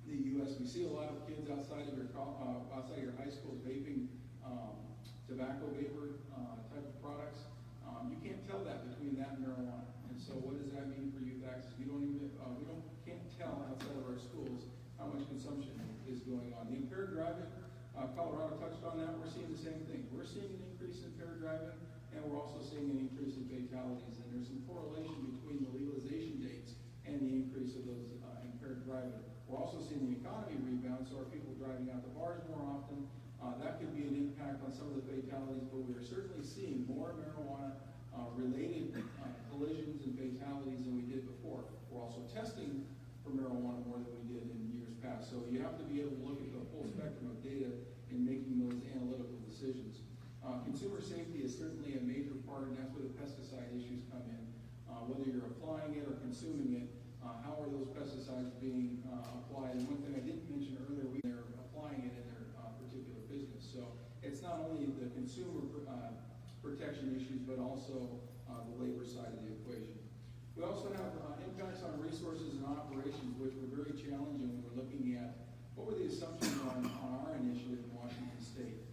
the U.S., we see a lot of kids outside of your high schools vaping tobacco vapor type of products. You can't tell that between that and marijuana. And so what does that mean for youth access? We can't tell outside of our schools how much consumption is going on. The impaired driving, Colorado touched on that. We're seeing the same thing. We're seeing an increase in impaired driving, and we're also seeing an increase in fatalities. And there's some correlation between the legalization dates and the increase of those impaired driving. We're also seeing the economy rebound, so are people driving out the bars more often? That could be an impact on some of the fatalities, but we are certainly seeing more marijuana-related collisions and fatalities than we did before. We're also testing for marijuana more than we did in years past. So you have to be able to look at the full spectrum of data in making those analytical decisions. Consumer safety is certainly a major part, and that's where the pesticide issues come in. Whether you're applying it or consuming it, how are those pesticides being applied? And one thing I didn't mention earlier, they're applying it in their particular business. So it's not only the consumer protection issues, but also the labor side of the equation. We also have impacts on resources and operations, which were very challenging when we're looking at what were the assumptions on our initiative in Washington State.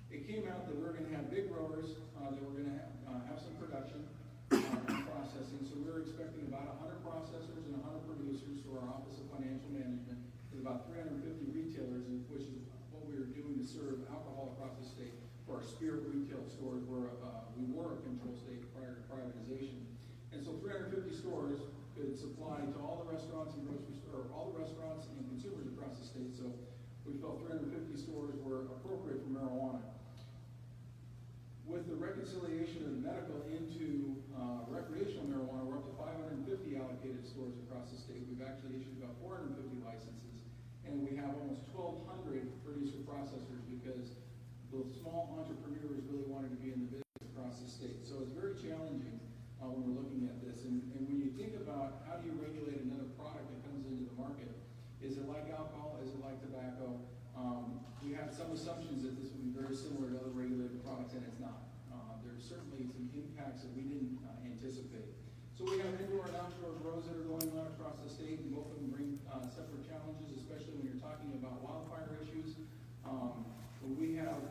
It came out that we were going to have big growers, that were going to have some production and processing. So we were expecting about 100 processors and 100 producers for our Office of Financial Management, with about 350 retailers, which is what we were doing to serve alcohol across the state for our spirit retail stores, where we were a control state prior to privatization. And so 350 stores could supply to all the restaurants and grocery stores, all the restaurants and consumers across the state. So we felt 350 stores were appropriate for marijuana. With the reconciliation of medical into recreational marijuana, we're up to 550 allocated stores across the state. We've actually issued about 450 licenses, and we have almost 1,200 producer processors because the small entrepreneurs really wanted to be in the business across the state. So it's very challenging when we're looking at this. And when you think about how do you regulate another product that comes into the market, is it like alcohol? Is it like tobacco? We have some assumptions that this would be very similar to other regulated products, and it's not. There's certainly some impacts that we didn't anticipate. So we have indoor and outdoor grows that are going on across the state, and both of them bring separate challenges, especially when you're talking about wildfire issues. We have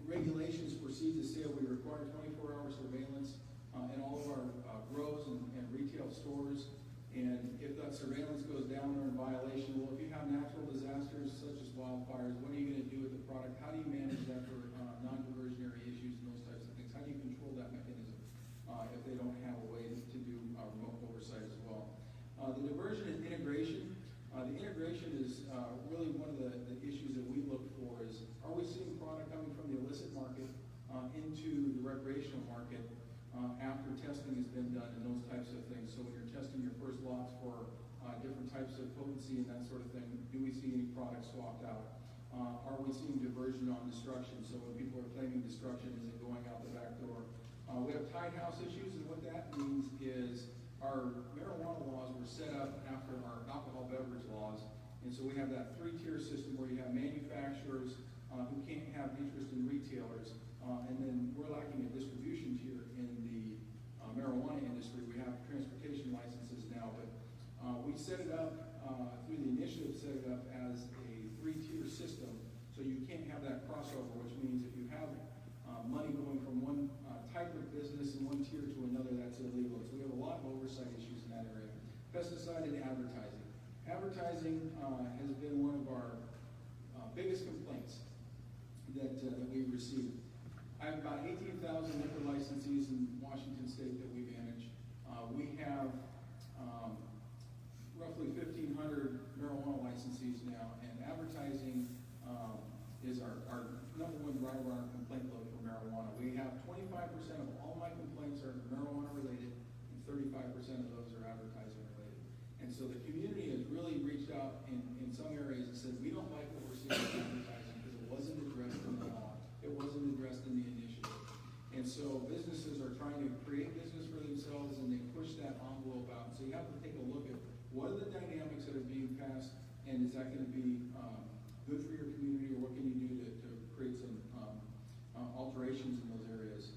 regulations for seeds of sale. We require 24-hour surveillance in all of our grows and retail stores. And if that surveillance goes down, they're in violation. Well, if you have natural disasters such as wildfires, what are you going to do with the product? How do you manage that for non-diversionary issues and those types of things? How do you control that mechanism if they don't have a way to do remote oversight as well? The diversion and integration. The integration is really one of the issues that we look for is, are we seeing product coming from the illicit market into the recreational market after testing has been done and those types of things? So when you're testing your first lots for different types of potency and that sort of thing, do we see any products swapped out? Are we seeing diversion on destruction? So when people are claiming destruction, is it going out the back door? We have tied house issues, and what that means is our marijuana laws were set up after our alcohol beverage laws. And so we have that three-tier system where you have manufacturers who can't have interest in retailers, and then we're lacking a distribution tier in the marijuana industry. We have transportation licenses now, but we set it up through the initiative, set it up as a three-tier system, so you can't have that crossover, which means if you have money going from one type of business in one tier to another, that's illegal. So we have a lot of oversight issues in that area. Pesticide and advertising. Advertising has been one of our biggest complaints that we've received. I have about 18,000 liquor licensees in Washington State that we manage. We have roughly 1,500 marijuana licensees now, and advertising is our number one driver on our complaint load for marijuana. We have 25% of all my complaints are marijuana related, and 35% of those are advertising related. And so the community has really reached out in some areas and said, we don't like what we're seeing in advertising because it wasn't addressed in the law. It wasn't addressed in the initiative. And so businesses are trying to create business for themselves, and they push that envelope out. So you have to take a look at what are the dynamics that are being passed, and is that going to be good for your community, or what can you do to create some alterations in those areas?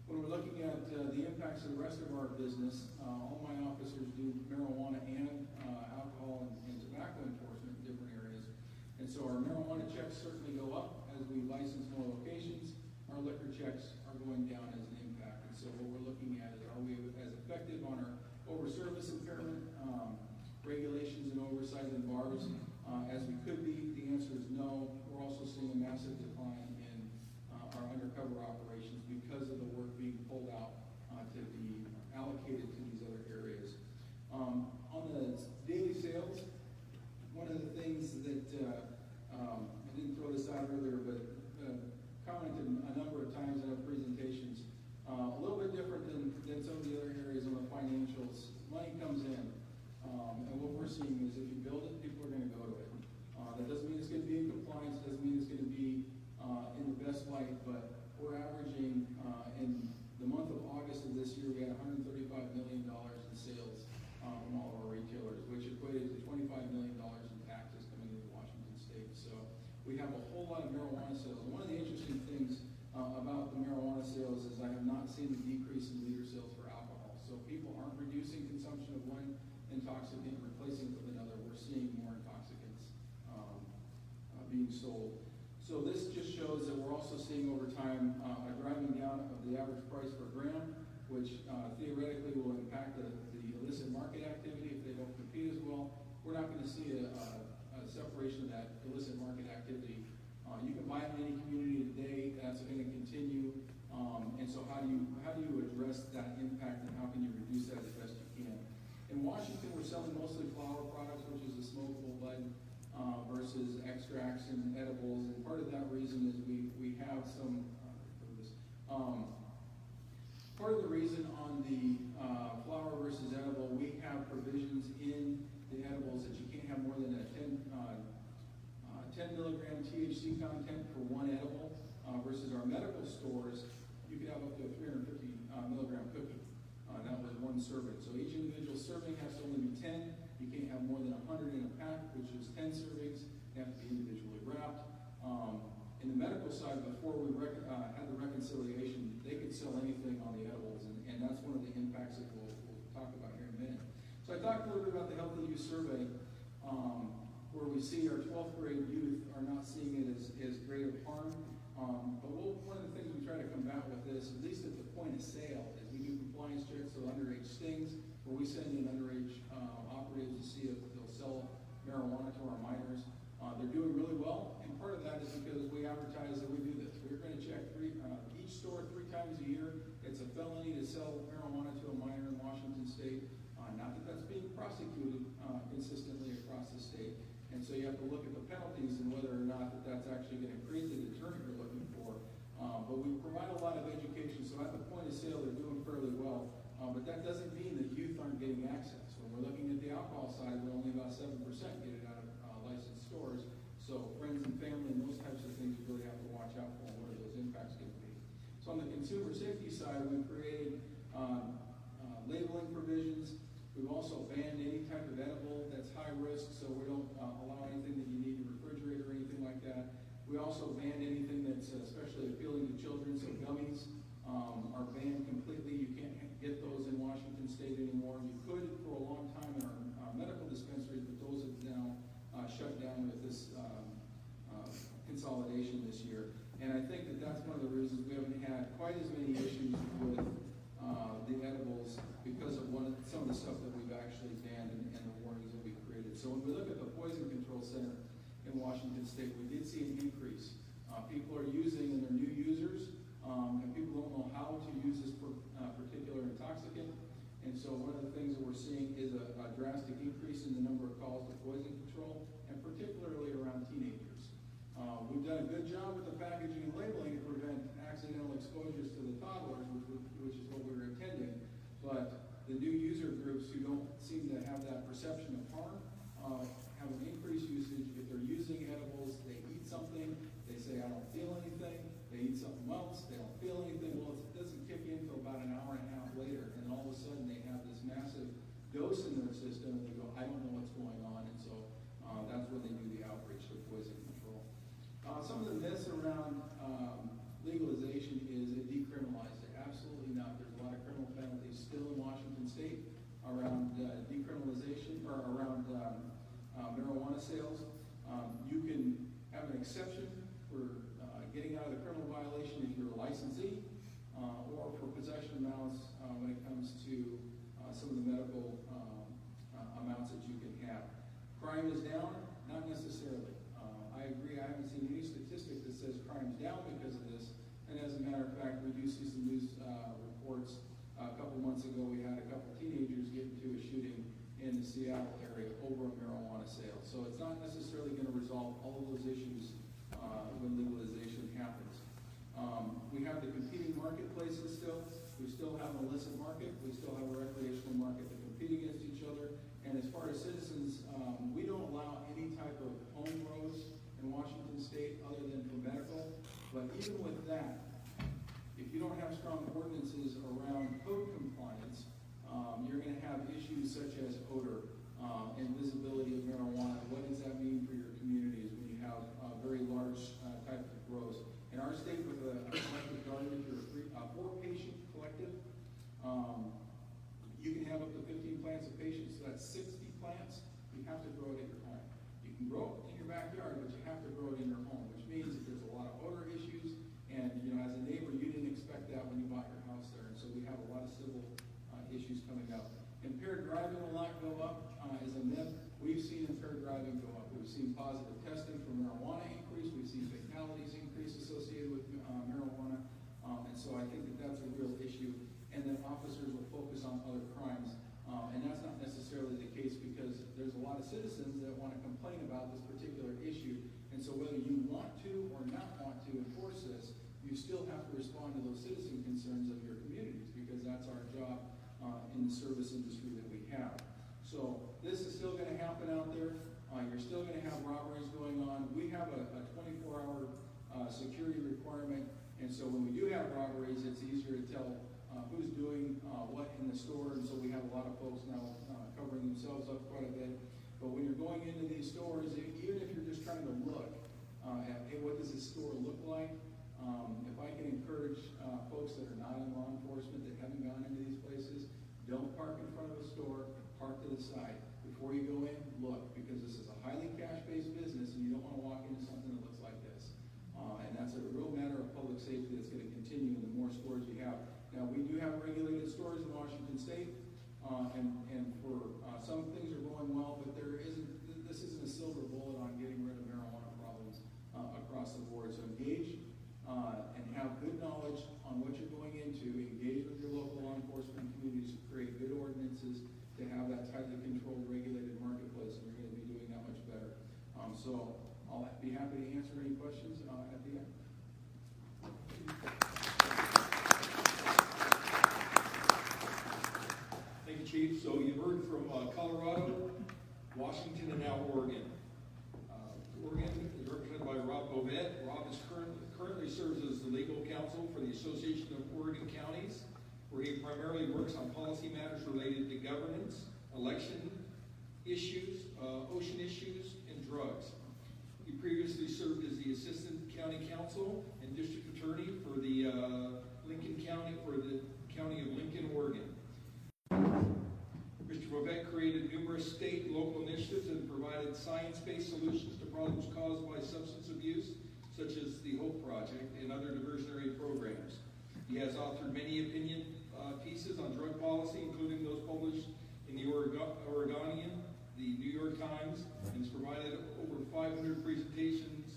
When we're looking at the impacts of the rest of our business, all my officers do marijuana and alcohol and tobacco enforcement in different areas. And so our marijuana checks certainly go up as we license more locations. Our liquor checks are going down bars as we could be? The answer is no. We're also seeing a massive decline in our undercover operations because of the work being pulled out to be allocated to these other areas. On the daily sales, one of the things that I didn't throw this out earlier, but commented a number of times in our presentations, a little bit different than some of the other areas on the financials. Money comes in, and what we're seeing is if you build it, people are going to go to it. That doesn't mean it's going to be in compliance, doesn't mean it's going to be in the best light, but we're averaging, in the month of August of this year, we had $135 million in sales from all of our retailers, which equated to $25 million in taxes coming into Washington State. So we have a whole lot of marijuana sales. And one of the interesting things about the marijuana sales is I have not seen the decrease in liter sales for alcohol. So people aren't reducing consumption of one intoxicant and replacing it with another. We're seeing more intoxicants being sold. So this just shows that we're also seeing over time a driving down of the average price per gram, which theoretically will impact the illicit market activity if they don't compete as well. We're not going to see a separation of that illicit market activity. You can buy it in any community today. That's going to continue. And so how do you address that impact, and how can you reduce that as best you can? In Washington, we're selling mostly flower products, which is a smokable bud, versus extracts and edibles. And part of that reason is we have some. Part of the reason on the flower versus edible, we have provisions in the edibles that you can't have more than a 10 milligram THC content for one edible, versus our medical stores, you could have up to a 350 milligram cookie. That was one serving. So each individual serving has to only be 10. You can't have more than 100 in a pack, which is 10 servings. They have to be individually wrapped. In the medical side, before we had the reconciliation, they could sell anything on the edibles, and that's one of the impacts that we'll talk about here in a minute. So I talked a little bit about the Healthy Youth Survey, where we see our 12th grade youth are not seeing it as great of harm. But one of the things we try to combat with this, at least at the point of sale, is we do compliance checks, so underage stings, where we send in underage operatives to see if they'll sell marijuana to our minors. They're doing really well, and part of that is because we advertise that we do this. We're going to check each store 3 times a year. It's a felony to sell marijuana to a minor in Washington State. Not that that's being prosecuted consistently across the state. And so you have to look at the penalties and whether or not that's actually going to create the deterrent you're looking for. But we provide a lot of education, so at the point of sale, they're doing fairly well. But that doesn't mean that youth aren't getting access. When we're looking at the alcohol side, we're only about 7% get it out of licensed stores. So friends and family and those types of things, you really have to watch out for what are those impacts going to be. So on the consumer safety side, we've created labeling provisions. We've also banned any type of edible that's high risk, so we don't allow anything that you need to refrigerate or anything like that. We also banned anything that's especially appealing to children, so gummies are banned completely. You can't get those in Washington State anymore. You could for a long time in our medical dispensaries, but those have now shut down with this consolidation this year. And I think that that's one of the reasons we haven't had quite as many issues with the edibles, because of some of the stuff that we've actually banned and the warnings that we've created. So when we look at the Poison Control Center in Washington State, we did see an increase. People are using, and they're new users, and people don't know how to use this particular intoxicant. And so one of the things that we're seeing is a drastic increase in the number of calls to poison control, and particularly around teenagers. We've done a good job with the packaging and labeling to prevent accidental exposures to the toddlers, which is what we were intending. But the new user groups who don't seem to have that perception of harm have an increased usage. If they're using edibles, they eat something, they say, I don't feel anything. They eat something else, they don't feel anything. Well, it doesn't kick in until about an hour and a half later, and all of a sudden they have this massive dose in their system, and they go, I don't know what's going on. And so that's when they do the outreach to poison control. Some of the myths around legalization is it decriminalized it. Absolutely not. There's a lot of criminal penalties still in Washington State around decriminalization, or around marijuana sales. You can have an exception for getting out of the criminal violation if you're a licensee, or for possession amounts when it comes to some of the medical amounts that you can have. Crime crime is down? Not necessarily. I agree, I haven't seen any statistic that says crime's down because of this. And as a matter of fact, we do see some news reports. A couple months ago, we had a couple teenagers get into a shooting in the Seattle area over a marijuana sale. So it's not necessarily going to resolve all of those issues when legalization happens. We have the competing marketplaces still. We still have an illicit market. We still have a recreational market that compete against each other. And as far as citizens, we don't allow any type of home grows in Washington State other than for medical. But even with that, if you don't have strong ordinances around code compliance, you're going to have issues such as odor and visibility of marijuana. What does that mean for your communities when you have very large type of grows? In our state, with a collective garden, if you're a four-patient collective, you can have up to 15 plants of patients, so that's 60 plants. You have to grow it at your home. You can grow it in your backyard, but you have to grow it in your home, which means that there's a lot of odor issues, and as a neighbor, you didn't expect that when you bought your house there, and so we have a lot of civil issues coming up. Impaired driving will not go up as a myth. We've seen impaired driving go up. We've seen positive testing for marijuana increase. We've seen fatalities increase associated with marijuana, and so I think that that's a real issue. And then officers will focus on other crimes, and that's not necessarily the case because there's a lot of citizens that want to complain about this particular issue. And so whether you want to or not want to enforce this, you still have to respond to those citizen concerns of your communities because that's our job in the service industry that we have. So this is still going to happen out there. You're still going to have robberies going on. We have a 24-hour security requirement, and so when we do have robberies, it's easier to tell who's doing what in the store, and so we have a lot of folks now covering themselves up quite a bit. But when you're going into these stores, even if you're just trying to look at, hey, what does this store look like? If I can encourage folks that are not in law enforcement, that haven't gone into these places, don't park in front of a store, park to the side. Before you go in, look, because this is a highly cash-based business, and you don't want to walk into something that looks like this. And that's a real matter of public safety that's going to continue the more stores you have. Now, we do have regulated stores in Washington State, and for some things are going well, but this isn't a silver bullet on getting rid of marijuana problems across the board. So engage and have good knowledge on what you're going into. Engage with your local law enforcement communities to create good ordinances to have that tightly controlled, regulated marketplace, and you're going to be doing that much better. So I'll be happy to answer any questions at the end. Thank you, Chief. So you've heard from Colorado, Washington, and now Oregon. Oregon is represented by Rob Bovet. Rob is currently serves as the legal counsel for the Association of Oregon Counties, where he primarily works on policy matters related to governance, election issues, ocean issues, and drugs. He previously served as the Assistant County Counsel and District Attorney for the County of Lincoln, Oregon. Mr. Bovet created numerous state and local initiatives and provided science-based solutions to problems caused by substance abuse, such as the HOPE Project and other diversionary programs. He has authored many opinion pieces on drug policy, including those published in the Oregonian, the New York Times, and has provided over 500 presentations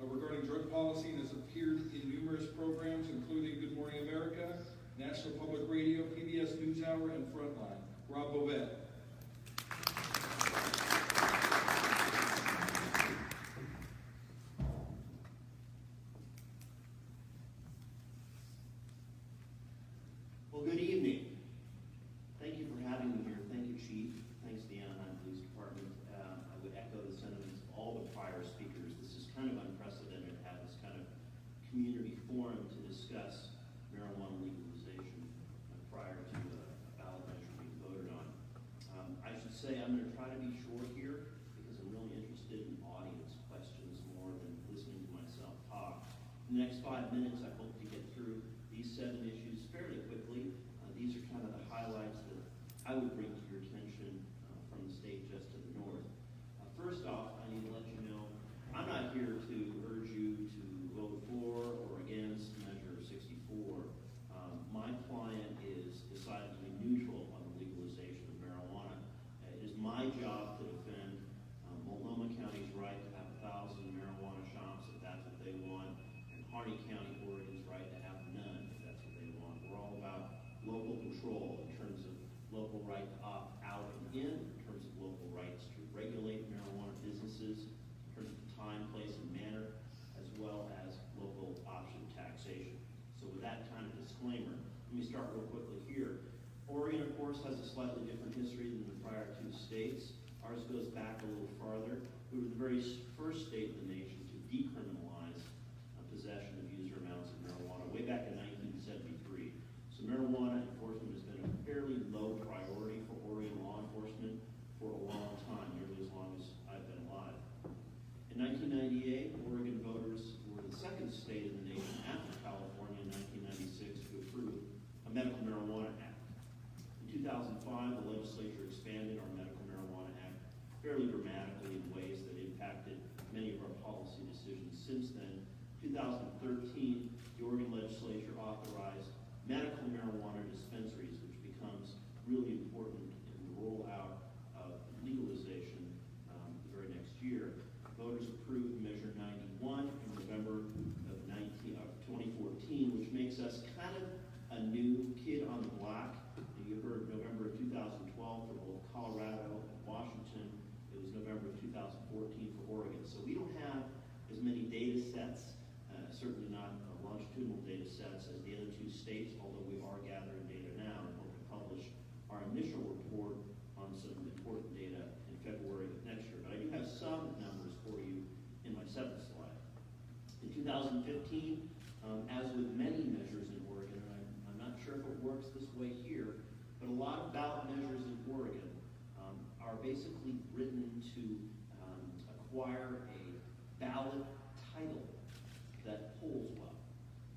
regarding drug policy and has appeared in numerous programs, including Good Morning America, National Public Radio, PBS NewsHour, and Frontline. Rob Bovet. Well, good evening. Thank you for having me here. Thank you, Chief. Thanks to the Anaheim Police Department. I would echo the sentiments of all the prior speakers. This is kind of unprecedented to have this kind of community forum to discuss marijuana legalization prior to a ballot measure being voted on. I should say I'm going to try to be short here because I'm really interested in audience questions more than listening to myself talk. In the next 5 minutes, I hope to get through these 7 issues fairly quickly. These are kind of the highlights that I would bring to your attention from the state just to the north. First off, I need to let you know I'm not here to urge you to vote for or against Measure 64. My client is decidedly neutral on the legalization of marijuana. It is my job to defend states. Ours goes back a little farther. We were the very first state in the nation to decriminalize possession of user amounts of marijuana way back in 1973. So marijuana enforcement has been a fairly low priority for Oregon law enforcement for a long time, nearly as long as I've been alive. In 1998, Oregon voters were the second state in the nation after California in 1996 to approve a medical marijuana act. In 2005, the legislature expanded our medical marijuana act fairly dramatically in ways that impacted many of our policy decisions since then. 2013, the Oregon legislature authorized medical marijuana dispensaries, which becomes really important in the rollout of legalization the very next year. Voters approved Measure 91 in November of 2014, which makes us kind of a new kid on the block. You heard November of 2012 for both Colorado and Washington. It was November of 2014 for Oregon. So we don't have as many data sets, certainly not longitudinal data sets as the other two states, although we are gathering data now and hope to publish our initial report on some important data in February of next year. But I do have some numbers for you in my seventh slide. In 2015, as with many measures in Oregon, and I'm not sure if it works this way here, but a lot of ballot measures in Oregon are basically written to acquire a ballot title that polls well.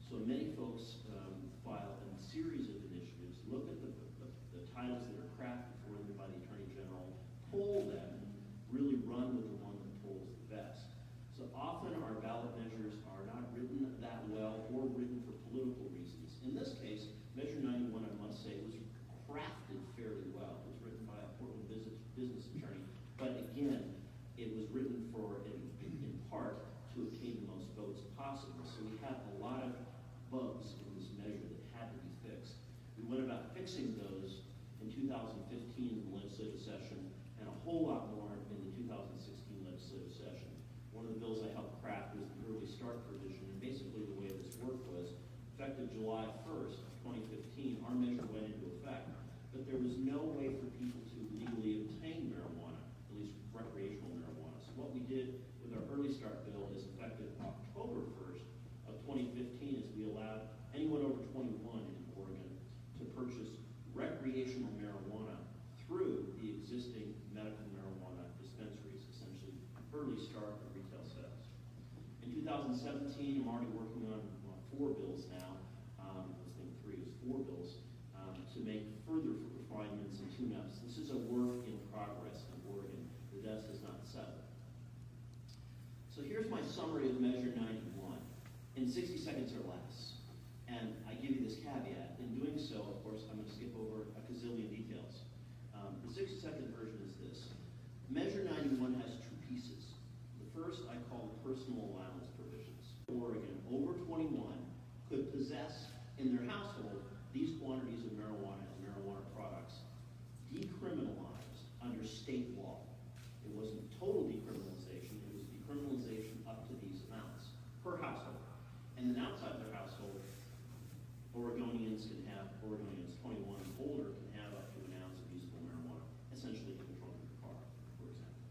So many folks file a series of initiatives, look at the titles that are crafted for them by the Attorney General, poll them, and really run with the one that polls the best. So often our ballot measures are not written that well or written for political reasons. In this case, Measure 91, I must say, was crafted fairly well. It was written by a Portland business attorney, but again, it was written in part to obtain the most votes possible. So we have a lot of bugs in this measure that had to be fixed. We went about fixing those in 2015 in the legislative session, and a whole lot more in the 2016 legislative session. One of the bills I helped craft was the early start provision, and basically the way this worked was, effective July 1st, 2015, our measure went into effect, but there was no way for people to legally obtain marijuana, at least recreational marijuana. So what we did with our early start bill is effective October 1st of 2015 is we allowed anyone over 21 in Oregon to purchase recreational marijuana through the existing medical marijuana dispensaries, essentially early start of retail sales. In 2017, I'm already working on 4 bills now. I was thinking 3, it was 4 bills to make further refinements and tune-ups. This is a work in progress in Oregon. The dust has not settled. So here's my summary of Measure 91 in 60 seconds or less. And I give you this caveat. In doing so, of course, I'm going to skip over a gazillion details. The 60-second version is this. Measure 91 has 2 pieces. The first I call the personal allowance provisions. Oregon, over 21, could possess in their household these quantities of marijuana and marijuana products decriminalized under state law. It wasn't total decriminalization, it was decriminalization up to these amounts per household. And then outside their household, Oregonians 21 and older can have up to an ounce of usable marijuana, essentially in the trunk of the car, for example.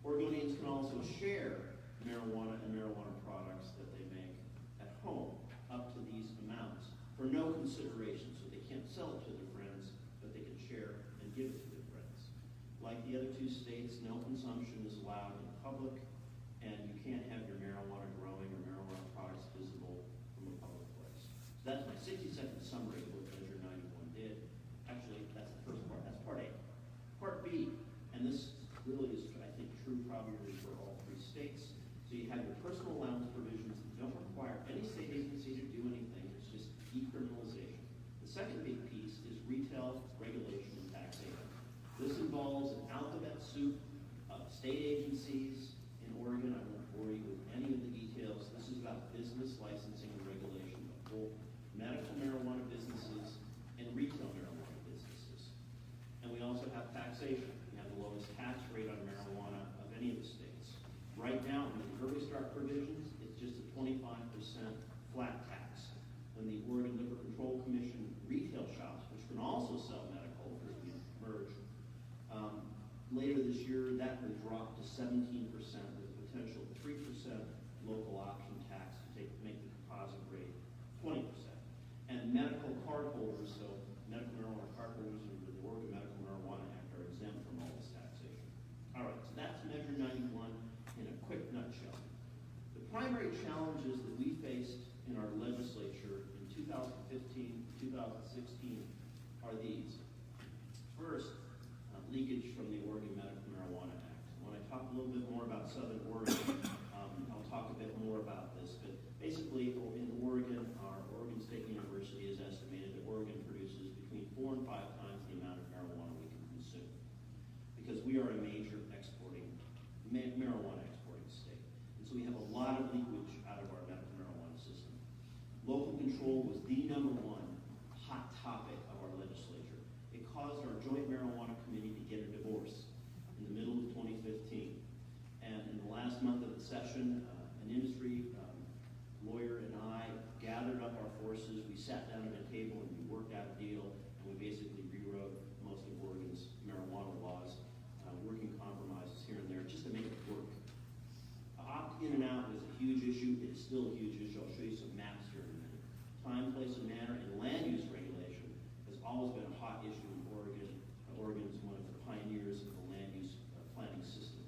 Oregonians can also share marijuana and marijuana products that they make at home up to these amounts for no consideration. So they can't sell it to their friends, but they can share and give it to their friends. Like the other 2 states, no consumption is allowed in public, and you can't have your marijuana growing or marijuana products visible from a public place. So that's my 60-second summary of what Measure 91 did. Actually, that's the first part. That's Part A. Part B, and this really is, I think, true probably for all 3 states. So you have your personal allowance provisions that don't require any state agency to do anything. It's just decriminalization. The second big piece is retail regulation and taxation. This involves an alphabet soup of state agencies in Oregon. I won't bore you with any of the details. This is about business licensing and regulation of both medical marijuana businesses and retail marijuana businesses. And we also have taxation. We have the lowest tax rate on marijuana of any of the states. Right now, in the early start provisions, it's just a 25% flat tax. When the Oregon Liquor Control Commission retail shops, which can also sell medical, because we merge, Later this year, that would drop to 17% with a potential 3% local option tax to make the composite rate 20%. And medical card holders, so medical marijuana card holders under the Oregon Medical Marijuana Act are exempt from all this taxation. All right, so that's Measure 91 in a quick nutshell. The primary challenges that we faced in our legislature in 2015, 2016 are these. First, leakage from the Oregon Medical Marijuana Act. When I talk a little bit more about Southern Oregon, I'll talk a bit more about this. But basically, in Oregon, our Oregon State University has estimated that Oregon produces between 4 and 5 times the amount of marijuana we can consume, because we are a major marijuana exporting state. And so we have a lot of leakage out of our medical marijuana system. Local control was the #1 hot topic of our legislature. It caused our Joint Marijuana Committee to get a divorce in the middle of 2015. And in the last month of the session, an industry lawyer and I gathered up our forces. We sat down at a table and we worked out a deal, and we basically rewrote most of Oregon's marijuana laws, working compromises here and there just to make it work. Opt-in and out was a huge issue. It's still a huge issue. I'll show you some maps here in a minute. Time, place, and manner, and land use regulation has always been a hot issue in Oregon. Oregon is one of the pioneers of the land use planning system.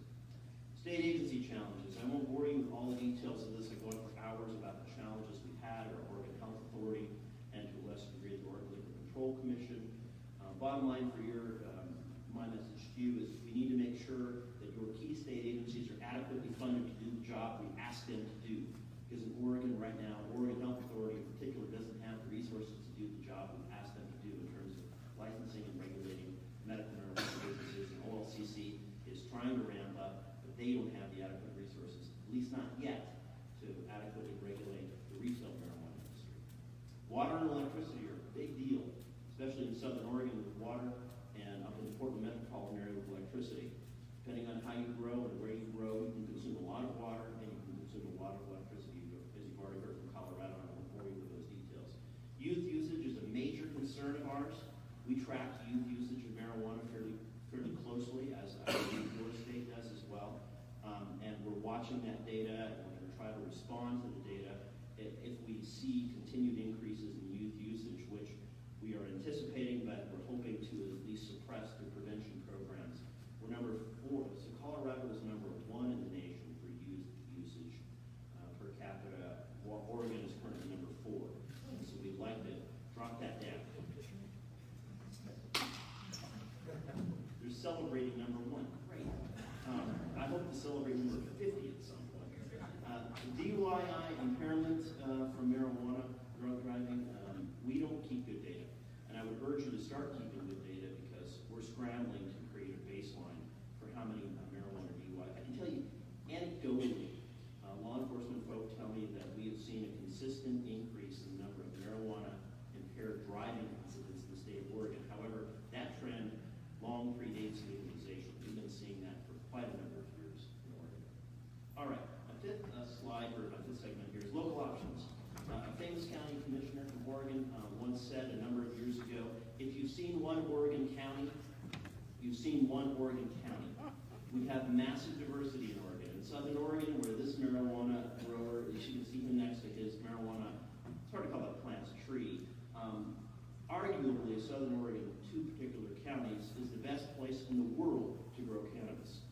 State agency challenges. I won't bore you with all the details of this. I go on for hours about the challenges we've had at our Oregon Health Authority and to a lesser degree the Oregon Liquor Control Commission. Bottom line for my message to you is we need to make sure that your key state agencies are adequately funded to do the job we ask them to do. Because in Oregon right now, Oregon Health Authority in particular doesn't have the resources to do the job we ask them to do in terms of licensing and regulating medical marijuana businesses. And OLCC is trying to ramp up, but they don't have the adequate resources, at least not yet, to adequately regulate the retail marijuana industry. Water and electricity are a big deal, especially in Southern Oregon with water and up in the Portland metropolitan area with electricity. Depending on how you grow and where you grow, you can consume a lot of water and you can consume a lot of electricity, as you've already heard from Colorado. I won't bore you with those details. Youth usage is a major concern of ours. We track youth usage of marijuana fairly closely, as I believe your state does as well. And we're watching that data, and we're going to try to respond to the data if we see continued increases in youth usage, which we are anticipating, but we're hoping to at least suppress through prevention programs. We're number 4. So Colorado is number 1 in the nation for youth usage per capita. Oregon is currently number 4. And so we'd like to drop that down. They're celebrating number 1. Great. I hope to celebrate number 50 at some point. DUI impairment from marijuana, drug driving, we don't keep good data. And I would urge you to start keeping good data because we're scrambling to create a baseline for how many marijuana DUI. I can tell you anecdotally, law enforcement folk tell me that we have seen a consistent increase in the number of marijuana impaired driving incidents in the state of Oregon. However, that trend long predates legalization. We've been seeing that for quite a number of years in Oregon. All right, my fifth slide, or my fifth segment here is local options. A famous county commissioner from Oregon once said a number of years ago, if you've seen one Oregon county, you've seen one Oregon county. We have massive diversity in Oregon. In Southern Oregon, where this marijuana grower, as you can see him next to his marijuana, it's hard to call that plant's a tree. Arguably, Southern Oregon, 2 particular counties, is the best place in the world to grow cannabis.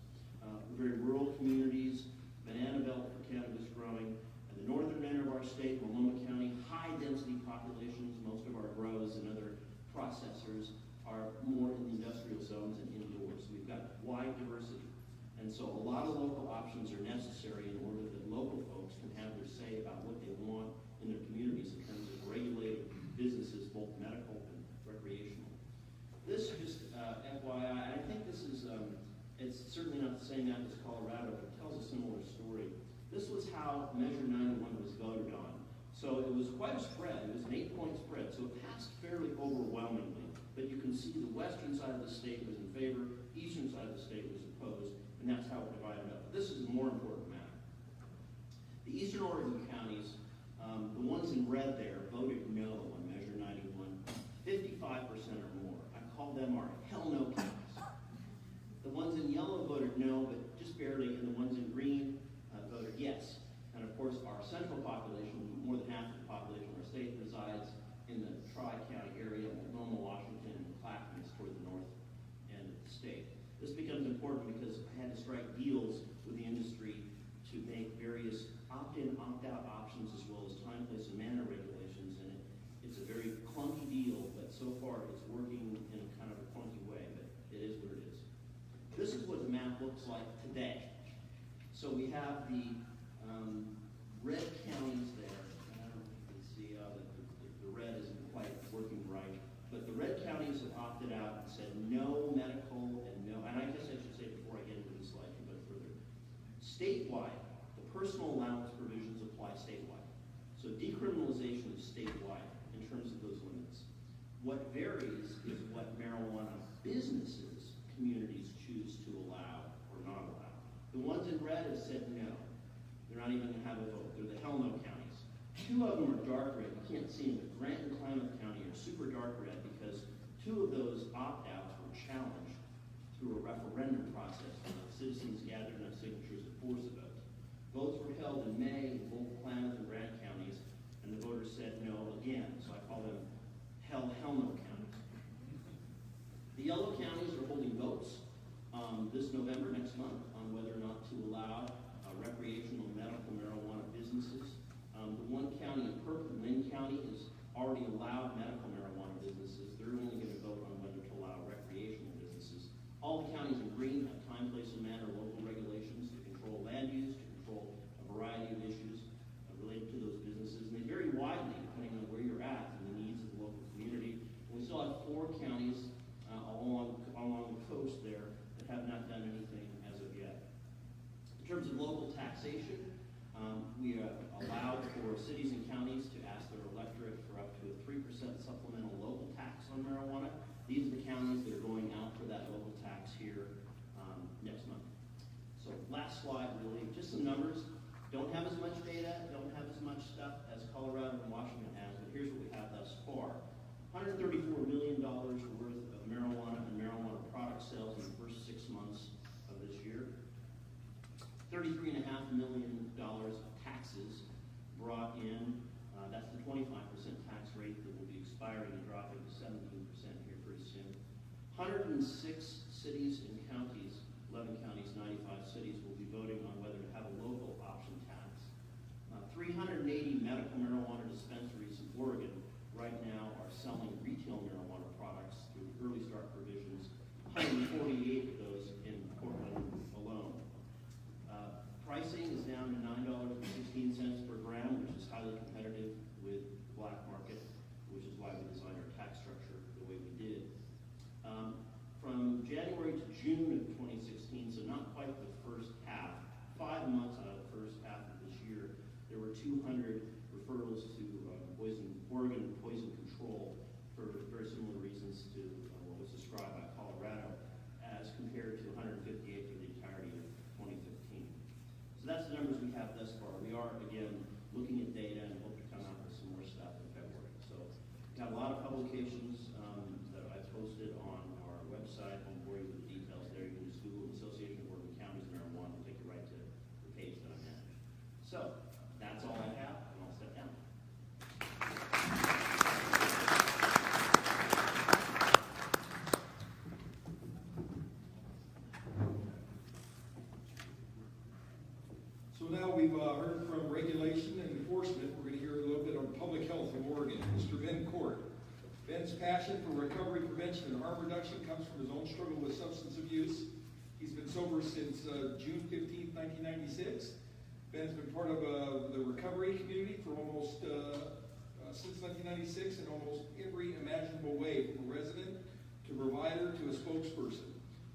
Very rural communities, banana belt for cannabis growing. And the northern end of our state, Multnomah County, high-density populations. Most of our grows and other processors are more in the industrial zones and indoors. We've got wide diversity. And so a lot of local options are necessary in order that local folks can have their say about what they want in their communities in terms of regulated businesses, both medical and recreational. This just FYI, I think this is, it's certainly not the same map as Colorado, but it tells a similar story. This was how Measure 91 was voted on. So it was quite a spread. It was an 8-point spread, so it passed fairly overwhelmingly. But you can see the western side of the state was in favor, eastern side of the state was opposed, and that's how it divided up. But this is a more important map. The eastern Oregon counties, the ones in red there, voted no on Measure 91, 55% or more. I call them our hell no counties. no, but just barely, and the ones in green voted yes. And of course, our central population, more than half of the population of our state, resides in the Tri-County area, Multnomah, Washington, and Clackamas toward the north end of the state. This becomes important because I had to strike deals with the industry to make various opt-in, opt-out options as well as time, place, and manner regulations, and it's a very clunky deal, but so far it's working in kind of a clunky way, but it is what it is. This is what the map looks like today. So we have the red counties there. I don't know if you can see the red isn't quite working right, but the red counties have opted out and said no medical and no, and I guess I should say before I get into this slide a bit further, statewide, the personal allowance provisions apply statewide. So decriminalization is statewide in terms of those limits. What varies is what marijuana businesses, communities choose to allow or not allow. The ones in red have said no. They're not even going to have a vote. They're the hell no counties. Two of them are dark red. You can't see them, but Grant and Klamath County are super dark red because two of those opt-outs were challenged through a referendum process when the citizens gathered enough signatures to force a vote. Votes were held in May in both Klamath and Grant counties, and the voters said no again. So I call them hell no counties. The yellow counties are holding votes this November, next month, on whether or not to allow recreational medical marijuana businesses. The one county in purple, Lynn County, has already allowed medical marijuana businesses. They're only going to vote on whether to allow recreational businesses. All the counties in green have time, place, and manner local regulations to control land use, to control a variety of issues related to those businesses. And they vary widely depending on where you're at and the needs of the local community. And we still have 4 counties along the coast there that have not done anything as of yet. In terms of local taxation, we allowed for cities and counties to ask their electorate for up to a 3% supplemental local tax on marijuana. These are the counties that are going out for that local tax here next month. So last slide, really, just some numbers. Don't have as much data, don't have as much stuff as Colorado and Washington has, but here's what we have thus far. $134 million worth of marijuana and marijuana product sales in the first 6 months of this year. $33.5 million of taxes brought in. That's the 25% tax rate that will be expiring and dropping to 17% here pretty soon. 106 cities and counties, 11 counties, 95 cities will be voting on whether to have a local option tax. 380 medical marijuana dispensaries in Oregon right now are selling retail marijuana products through early start provisions. 148 of those in Portland alone. Pricing is down to $9.16 per gram, which is highly competitive with the black market, which is why we designed our tax structure the way we did. From January to June of 2016, so not quite the first half, 5 months out of the first half of this year, there were 200 referrals to Oregon poison control for very similar reasons to what was described by Colorado, as compared to 158 for the entirety of 2015. So that's the numbers we have thus far. We are, again, looking at data and hope to come out with some more stuff in February. So we've got a lot of publications that I posted on our website. I won't bore you with the details there. You can just Google Association of Oregon Counties Marijuana and take you right to the page that I manage. So that's all I have, and I'll step down. So now we've heard from regulation and enforcement. We're going to hear a little bit on public health in Oregon. Mr. Ben Court. Ben's passion for recovery prevention and harm reduction comes from his own struggle with substance abuse. He's been sober since June 15, 1996. Ben's been part of the recovery community for almost since 1996 in almost every imaginable way, from a resident to provider to a spokesperson.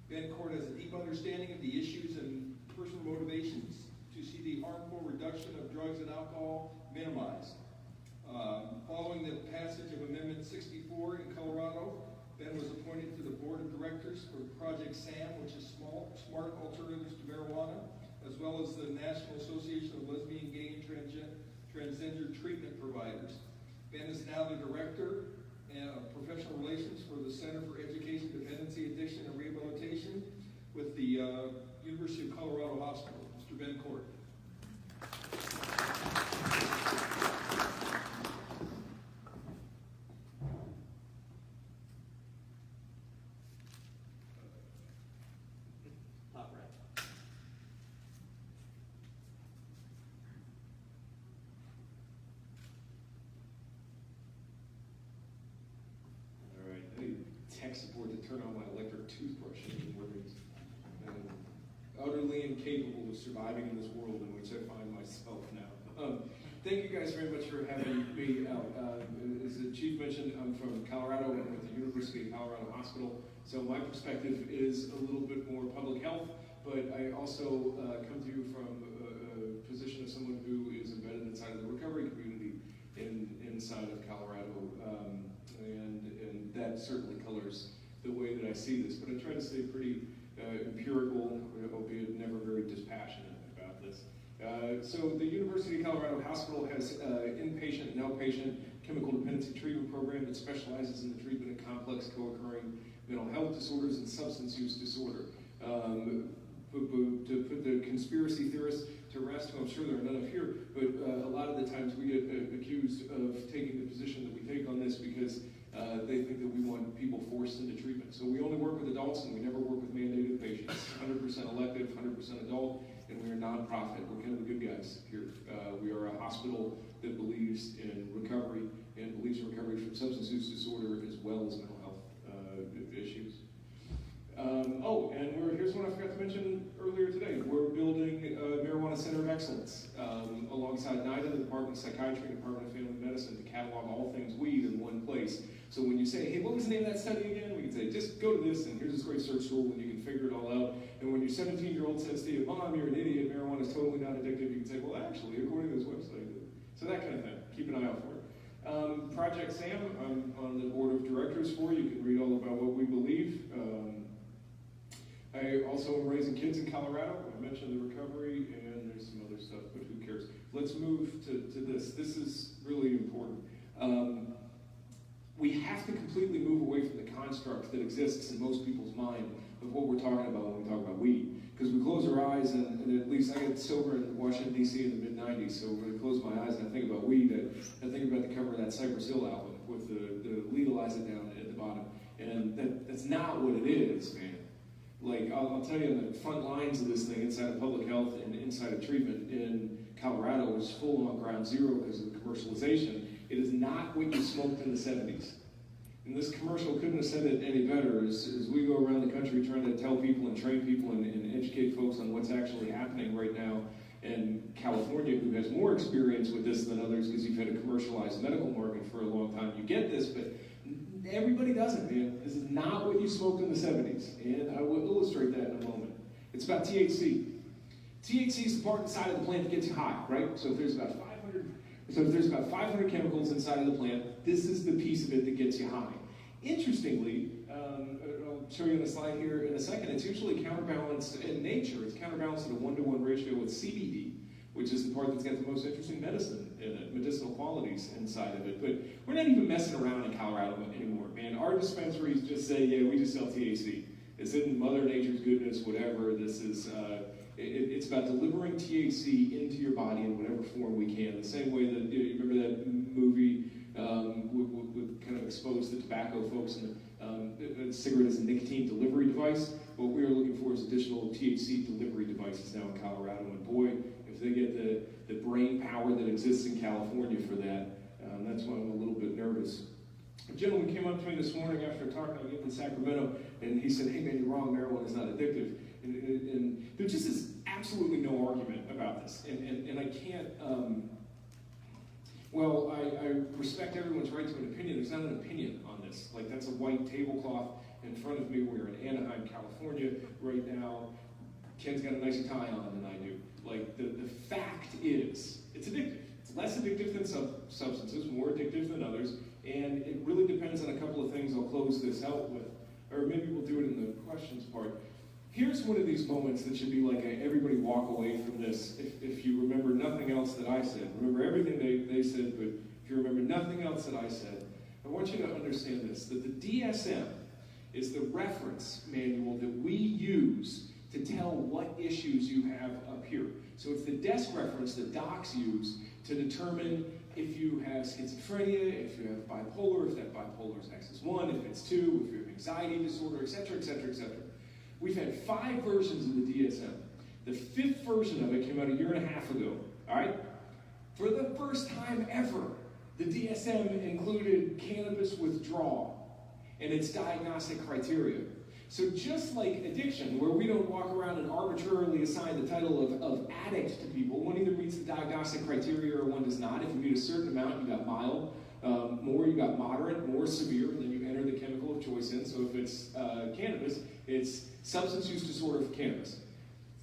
Ben Court has a deep understanding of the issues and personal motivations to see the harmful reduction of drugs and alcohol minimized. Following the passage of Amendment 64 in Colorado, Ben was appointed to the board of directors for Project SAM, which is Smart Alternatives to Marijuana, as well as the National Association of Lesbian, Gay, and Transgender Treatment Providers. Ben is now the director of professional relations for the Center for Education, Dependency, Addiction, and Rehabilitation with the University of Colorado Hospital, Mr. Ben Court. Top right. All right, I need tech support to turn on my electric toothbrush. I'm utterly incapable of surviving in this world in which I find myself now. Thank you guys very much for having me out. As the chief mentioned, I'm from Colorado. I'm with the University of Colorado Hospital. So my perspective is a little bit more public health, but I also come to you from a position of someone who is embedded inside of the recovery community inside of Colorado. And that certainly colors the way that I see this. But I try to stay pretty empirical, albeit never very dispassionate about this. So the University of Colorado Hospital has inpatient and outpatient chemical dependency treatment program that specializes in the treatment of complex co-occurring mental health disorders and substance use disorder. To put the conspiracy theorists to rest, who I'm sure there are none of here, but a lot of the times we get accused of taking the position that we take on this because they think that we want people forced into treatment. So we only work with adults and we never work with mandated patients. 100% elective, 100% adult, and we are nonprofit. We're kind of the good guys here. We are a hospital that believes in recovery and believes in recovery from substance use disorder as well as mental health issues. And here's what I forgot to mention earlier today. We're building a marijuana center of excellence alongside NIDA, the Department of Psychiatry, and Department of Family Medicine, to catalog all things weed in one place. So when you say, hey, what was the name of that study again? We can say, just go to this, and here's this great search tool, and you can figure it all out. And when your 17-year-old says to you, Mom, you're an idiot, marijuana is totally not addictive, you can say, well, actually, according to this website. So that kind of thing. Keep an eye out for it. Project SAM, I'm on the board of directors for. You can read all about what we believe. I also am raising kids in Colorado. I mentioned the recovery, and there's some other stuff, but who cares? Let's move to this. This is really important. We have to completely move away from the construct that exists in most people's mind of what we're talking about when we talk about weed. Because we close our eyes, and at least I got sober in Washington, D.C. in the mid-'90s, so when I close my eyes and I think about weed, I think about the cover of that Cypress Hill album with the legalize it down at the bottom. And that's not what it is, man. Like, I'll tell you, on the front lines of this thing, inside of public health and inside of treatment in Colorado, was full on ground zero because of the commercialization. It is not what you smoked in the 70s. And this commercial couldn't have said it any better. As we go around the country trying to tell people and train people and educate folks on what's actually happening right now in California, who has more experience with this than others because you've had a commercialized medical market for a long time. You get this, but everybody doesn't, man. This is not what you smoked in the 70s, and I will illustrate that in a moment. It's about THC. THC is the part inside of the plant that gets you high, right? So if there's about 500 chemicals inside of the plant, this is the piece of it that gets you high. Interestingly, I'll show you on the slide here in a second, it's usually counterbalanced in nature. It's counterbalanced at a 1-to-1 ratio with CBD, which is the part that's got the most interesting medicine in it, medicinal qualities inside of it. But we're not even messing around in Colorado anymore, man. Our dispensaries just say, yeah, we just sell THC. It's in Mother Nature's goodness, whatever. This is, it's about delivering THC into your body in whatever form we can. The same way that, you remember that movie would kind of expose the tobacco folks and the cigarette as a nicotine delivery device? What we are looking for is additional THC delivery devices now in Colorado. And boy, if they get the brain power that exists in California for that, that's why I'm a little bit nervous. A gentleman came up to me this morning after talking to me in Sacramento, and he said, hey man, you're wrong, marijuana is not addictive. And there just is absolutely no argument about this. And I can't, I respect everyone's right to an opinion. There's not an opinion on this. Like, that's a white tablecloth in front of me. We're in Anaheim, California right now. Ken's got a nicer tie on than I do. Like, the fact is, it's addictive. It's less addictive than some substances, more addictive than others, and it really depends on a couple of things I'll close this out with. Or maybe we'll do it in the questions part. Here's one of these moments that should be like everybody walk away from this if you remember nothing else that I said. Remember everything they said, but if you remember nothing else that I said, I want you to understand this, that the DSM is the reference manual that we use to tell what issues you have up here. So it's the desk reference that docs use to determine if you have schizophrenia, if you have bipolar, if that bipolar is axis 1, if it's 2, if you have anxiety disorder, etc., etc., etc. We've had 5 versions of the DSM. The 5th version of it came out a year and a half ago, all right? For the first time ever, the DSM included cannabis withdrawal and its diagnostic criteria. So just like addiction, where we don't walk around and arbitrarily assign the title of addict to people, one either meets the diagnostic criteria or one does not. If you meet a certain amount, you got mild. More, you got moderate. More, severe. And then you enter the chemical of choice in. So if it's cannabis, it's substance use disorder for cannabis.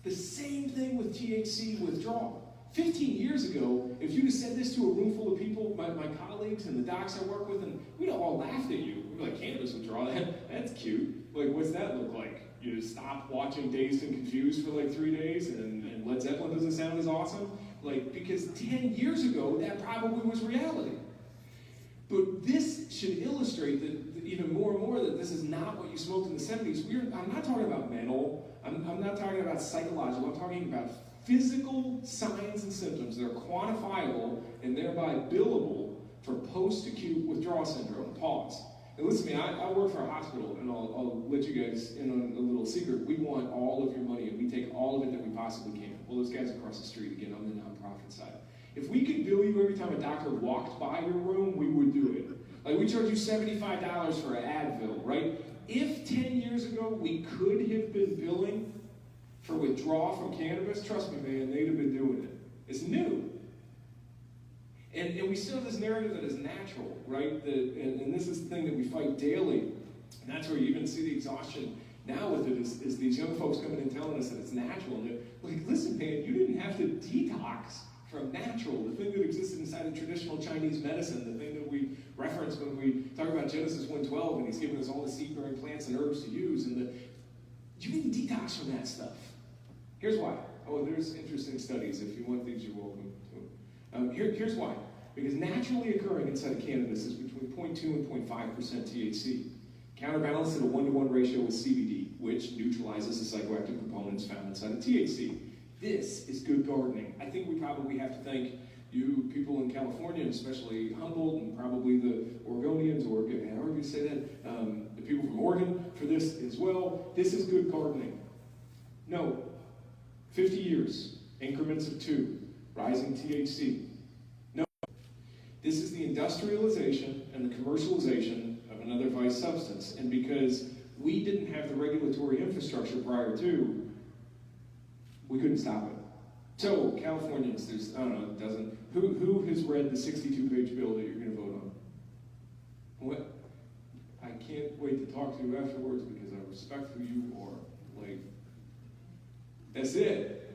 The same thing with THC withdrawal. 15 years ago, if you'd have said this to a room full of people, my colleagues and the docs I work with, and we'd have all laughed at you. We'd be like, cannabis withdrawal, that's cute. Like, what's that look like? You stop watching Dazed and Confused for like 3 days, and Led Zeppelin doesn't sound as awesome? Like, because 10 years ago, that probably was reality. But this should illustrate that even more and more that this is not what you smoked in the 70s. I'm not talking about mental, I'm not talking about psychological, I'm talking about physical signs and symptoms that are quantifiable and thereby billable for post-acute withdrawal syndrome. Pause. And listen to me, I work for a hospital, and I'll let you guys in on a little secret. We want all of your money, and we take all of it that we possibly can. Well, those guys across the street, again, on the nonprofit side. If we could bill you every time a doctor walked by your room, we would do it. Like, we charge you $75 for an Advil, right? If 10 years ago we could have been billing for withdrawal from cannabis, trust me, man, they'd have been doing it. It's new. And we still have this narrative that is natural, right? And this is the thing that we fight daily. And that's where you even see the exhaustion now with it, is these young folks coming in telling us that it's natural. And they're like, listen, man, you didn't have to detox from natural, the thing that existed inside of traditional Chinese medicine, the thing that we reference when we talk about Genesis 1:12, and he's giving us all the seed-bearing plants and herbs to use. And you didn't detox from that stuff. Here's why. Oh, there's interesting studies. If you want these, you're welcome to them. Here's why. Because naturally occurring inside of cannabis is between 0.2 and 0.5% THC. Counterbalanced at a 1-to-1 ratio with CBD, which neutralizes the psychoactive components found inside of THC. This is good gardening. I think we probably have to thank you people in California, especially Humboldt, and probably the Oregonians, or however you say that, the people from Oregon for this as well. This is good gardening. No. 50 years, increments of 2, rising THC. No. This is the industrialization and the commercialization of another vice substance. And because we didn't have the regulatory infrastructure prior to, we couldn't stop it. So, Californians, there's, I don't know, a dozen. Who has read the 62-page bill that you're going to vote on? What? I can't wait to talk to you afterwards because I respect who you are. Like, that's it.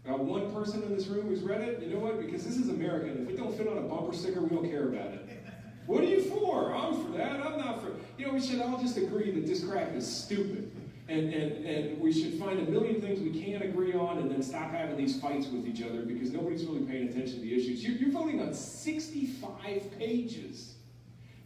Got one person in this room who's read it? You know what? Because this is America, and if it don't fit on a bumper sticker, we don't care about it. What are you for? I'm for that. I'm not for... You know, we should all just agree that this crap is stupid. And we should find a million things we can't agree on and then stop having these fights with each other because nobody's really paying attention to the issues. You're voting on 65 pages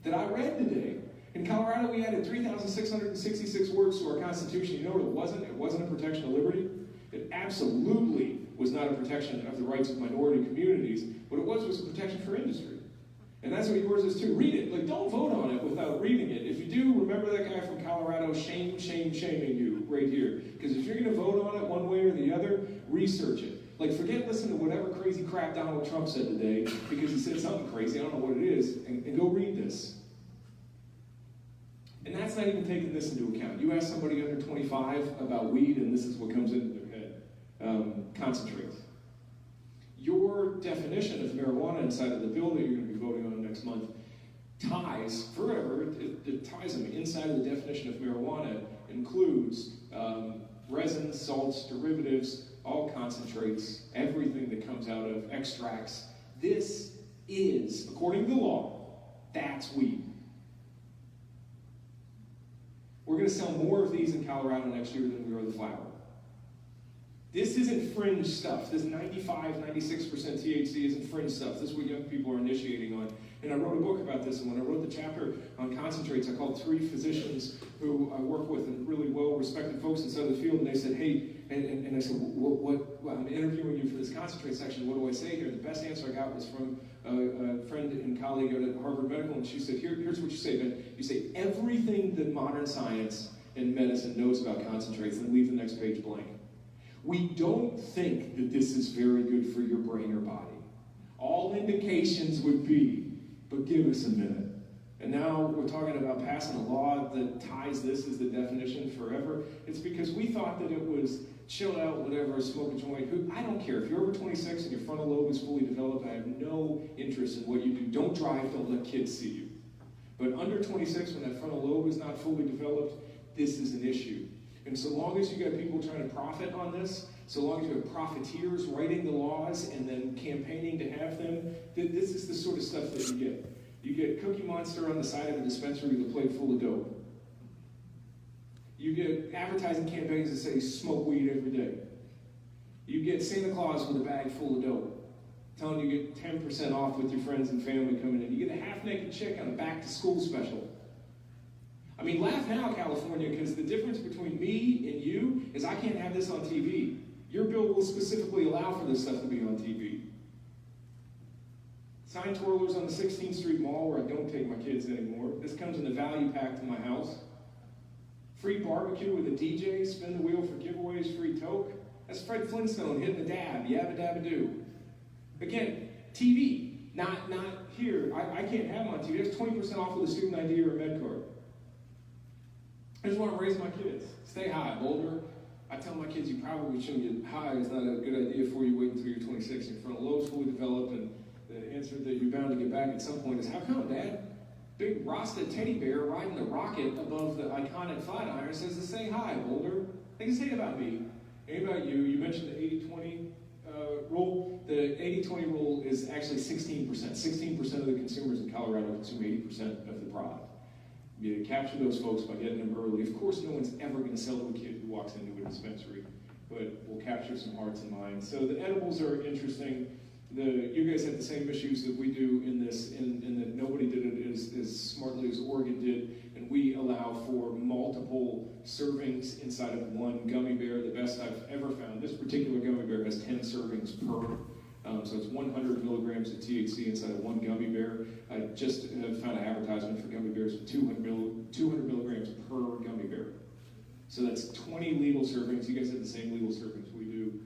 that I read today. In Colorado, we added 3,666 words to our Constitution. You know what it wasn't? It wasn't a protection of liberty. It absolutely was not a protection of the rights of minority communities. What it was a protection for industry. And that's what yours is too. Read it. Like, don't vote on it without reading it. If you do, remember that guy from Colorado, shaming you right here. Because if you're going to vote on it one way or the other, research it. Like, forget listening to whatever crazy crap Donald Trump said today, because he said something crazy, I don't know what it is, and go read this. And that's not even taking this into account. You ask somebody under 25 about weed, and this is what comes into their head. Concentrate. Your definition of marijuana inside of the bill that you're going to be voting on next month ties, forever, it ties them. Inside of the definition of marijuana includes resins, salts, derivatives, all concentrates, everything that comes out of extracts. This is, according to the law, that's weed. We're going to sell more of these in Colorado next year than we are the flower. This isn't fringe stuff. This 95, 96% THC isn't fringe stuff. This is what young people are initiating on. And I wrote a book about this, and when I wrote the chapter on concentrates, I called 3 physicians who I work with and really well-respected folks inside the field, and they said, hey, and I said, well, I'm interviewing you for this concentrate section, what do I say here? The best answer I got was from a friend and colleague at Harvard Medical, and she said, here's what you say, Ben. You say, everything that modern science and medicine knows about concentrates, and leave the next page blank. We don't think that this is very good for your brain or body. All indications would be, but give us a minute. And now we're talking about passing a law that ties this as the definition forever. It's because we thought that it was chill out, whatever, smoke a joint. I don't care. If you're over 26 and your frontal lobe is fully developed, I have no interest in what you do. Don't drive, don't let kids see you. But under 26, when that frontal lobe is not fully developed, this is an issue. And so long as you got people trying to profit on this, so long as you have profiteers writing the laws and then campaigning to have them, this is the sort of stuff that you get. You get Cookie Monster on the side of a dispensary with a plate full of dope. You get advertising campaigns that say smoke weed every day. You get Santa Claus with a bag full of dope, telling you get 10% off with your friends and family coming in. You get a half-naked chick on a back-to-school special. I mean, laugh now, California, because the difference between me and you is I can't have this on TV. Your bill will specifically allow for this stuff to be on TV. Sign twirlers on the 16th Street Mall where I don't take my kids anymore. This comes in the value pack to my house. Free barbecue with a DJ, spin the wheel for giveaways, free toke. That's Fred Flintstone hitting the dab, yabba dabba doo. Again, TV, not here. I can't have them on TV. That's 20% off with a student ID or a med card. I just want to raise my kids. Stay high, Boulder. I tell my kids, you probably shouldn't get high. It's not a good idea for you. Wait until you're 26 and your frontal lobe's fully developed. And the answer that you're bound to get back at some point is, how come, Dad? Big Rasta teddy bear riding the rocket above the iconic Flatiron says to say hi, Boulder. They can say it about me. And about you. You mentioned the 80-20 rule. The 80-20 rule is actually 16%. 16% of the consumers in Colorado consume 80% of the product. You capture those folks by getting them early. Of course, no one's ever going to sell to a kid who walks into a dispensary, but we'll capture some hearts and minds. So the edibles are interesting. You guys have the same issues that we do in this, in that nobody did it as smartly as Oregon did, and we allow for multiple servings inside of one gummy bear. The best I've ever found, this particular gummy bear has 10 servings per. So it's 100 milligrams of THC inside of one gummy bear. I just found an advertisement for gummy bears with 200 milligrams per gummy bear. So that's 20 legal servings. You guys have the same legal servings we do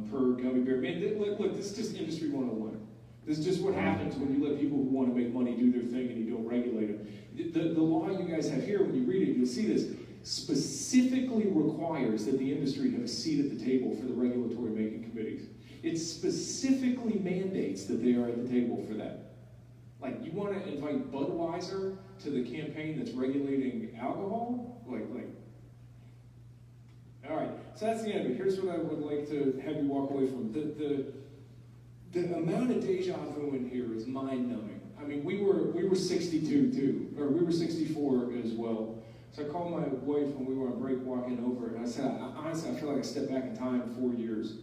per gummy bear. Man, look, this is just industry 101. This is just what happens when you let people who want to make money do their thing and you don't regulate them. The law you guys have here, when you read it, you'll see this, specifically requires that the industry have a seat at the table for the regulatory making committees. It specifically mandates that they are at the table for that. Like, you want to invite Budweiser to the campaign that's regulating alcohol? All right, so that's the end of it. Here's what I would like to have you walk away from. The amount of deja vu in here is mind-numbing. I mean, we were 62 too, or we were 64 as well. So I called my wife when we were on break walking over, and I said, honestly, I feel like I stepped back in time 4 years.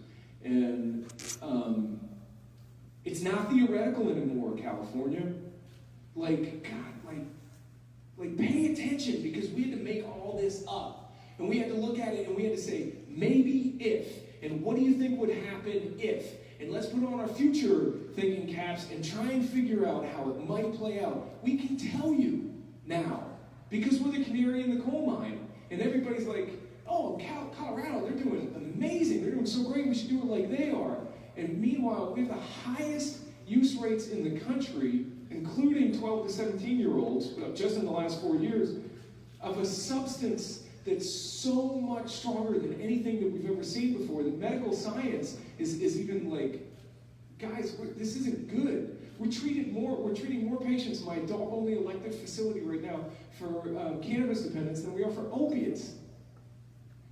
And it's not theoretical anymore, California. Like, God, like pay attention, because we had to make all this up. And we had to look at it and we had to say, maybe if, and what do you think would happen if? And let's put on our future thinking caps and try and figure out how it might play out. We can tell you now, because we're the canary in the coal mine. And everybody's like, oh, Colorado, they're doing amazing. They're doing so great, we should do it like they are. And meanwhile, we have the highest use rates in the country, including 12 to 17-year-olds, just in the last 4 years, of a substance that's so much stronger than anything that we've ever seen before, that medical science is even like, guys, this isn't good. We're treating more patients in my adult-only elective facility right now for cannabis dependence than we are for opiates.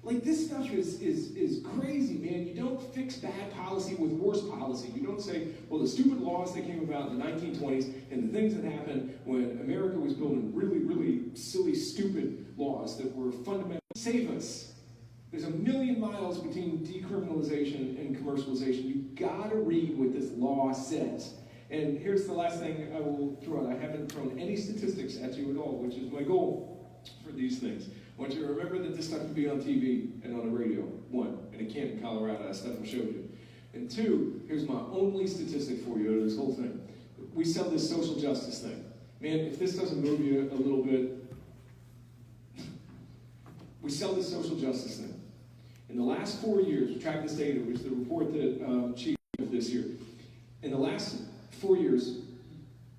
Like, this stuff is crazy, man. You don't fix bad policy with worse policy. You don't say, well, the stupid laws that came about in the 1920s and the things that happened when America was building really, really silly, stupid laws that were fundamental. Save us. There's a million miles between decriminalization and commercialization. You've got to read what this law says. And here's the last thing I will throw out. I haven't thrown any statistics at you at all, which is my goal for these things. I want you to remember that this stuff can be on TV and on the radio, one, and it can't in Colorado, that stuff I showed you. And two, here's my only statistic for you out of this whole thing. We sell this social justice thing. Man, if this doesn't move you a little bit, we sell this social justice thing. In the last 4 years, we tracked this data, which is the report that Chief did this year. In the last 4 years,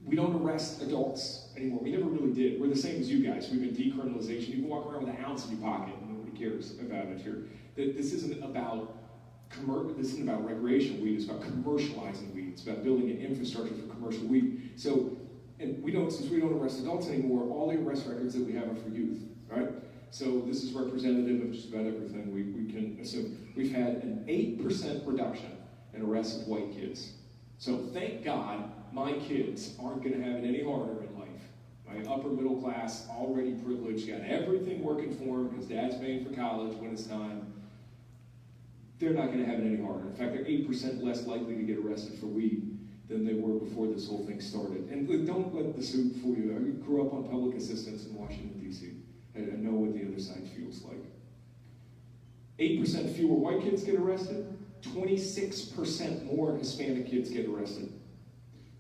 we don't arrest adults anymore. We never really did. We're the same as you guys. We've been decriminalization. You can walk around with an ounce in your pocket, and nobody cares about it here. This isn't about recreational weed. It's about commercializing weed. It's about building an infrastructure for commercial weed. So, and since we don't arrest adults anymore, all the arrest records that we have are for youth, right? So this is representative of just about everything we can assume. We've had an 8% reduction in arrests of white kids. So thank God my kids aren't going to have it any harder in life. My upper middle class, already privileged, got everything working for them because dad's paying for college when it's time. They're not going to have it any harder. In fact, they're 8% less likely to get arrested for weed than they were before this whole thing started. And don't let the suit fool you. I grew up on public assistance in Washington, D.C. I know what the other side feels like. 8% fewer white kids get arrested. 26% more Hispanic kids get arrested.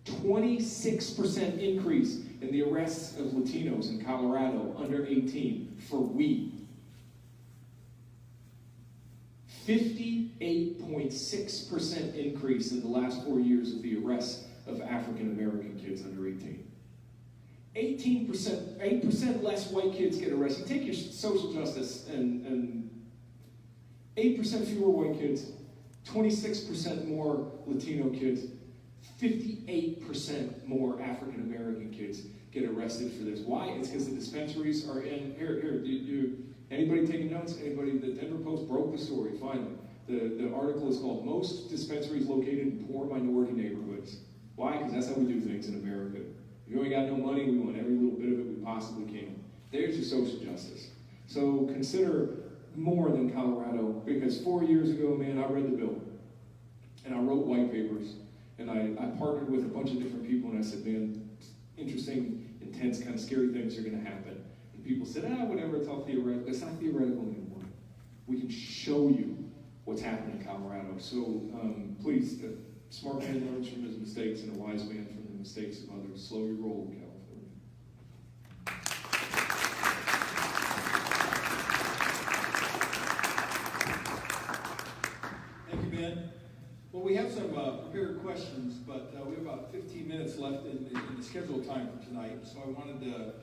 26% increase in the arrests of Latinos in Colorado under 18 for weed. 58.6% increase in the last 4 years of the arrests of African American kids under 18. 8% less white kids get arrested. Take your social justice and 8% fewer white kids, 26% more Latino kids, 58% more African American kids get arrested for this. Why? It's because the dispensaries are in. Anybody taking notes? Anybody? The Denver Post broke the story, finally. The article is called Most Dispensaries Located in Poor Minority Neighborhoods. Why? Because that's how we do things in America. If you ain't got no money, we want every little bit of it we possibly can. There's your social justice. So consider more than Colorado, because 4 years ago, man, I read the bill. And I wrote white papers. And I partnered with a bunch of different people, and I said, man, interesting, intense, kind of scary things are going to happen. And people said, whatever, it's all theoretical. It's not theoretical anymore. We can show you what's happened in Colorado. So please, a smart man learns from his mistakes, and a wise man from the mistakes of others. Slow your roll, California. Thank you, Ben. Well, we have some prepared questions, but we have about 15 minutes left in the scheduled time for tonight. So I wanted to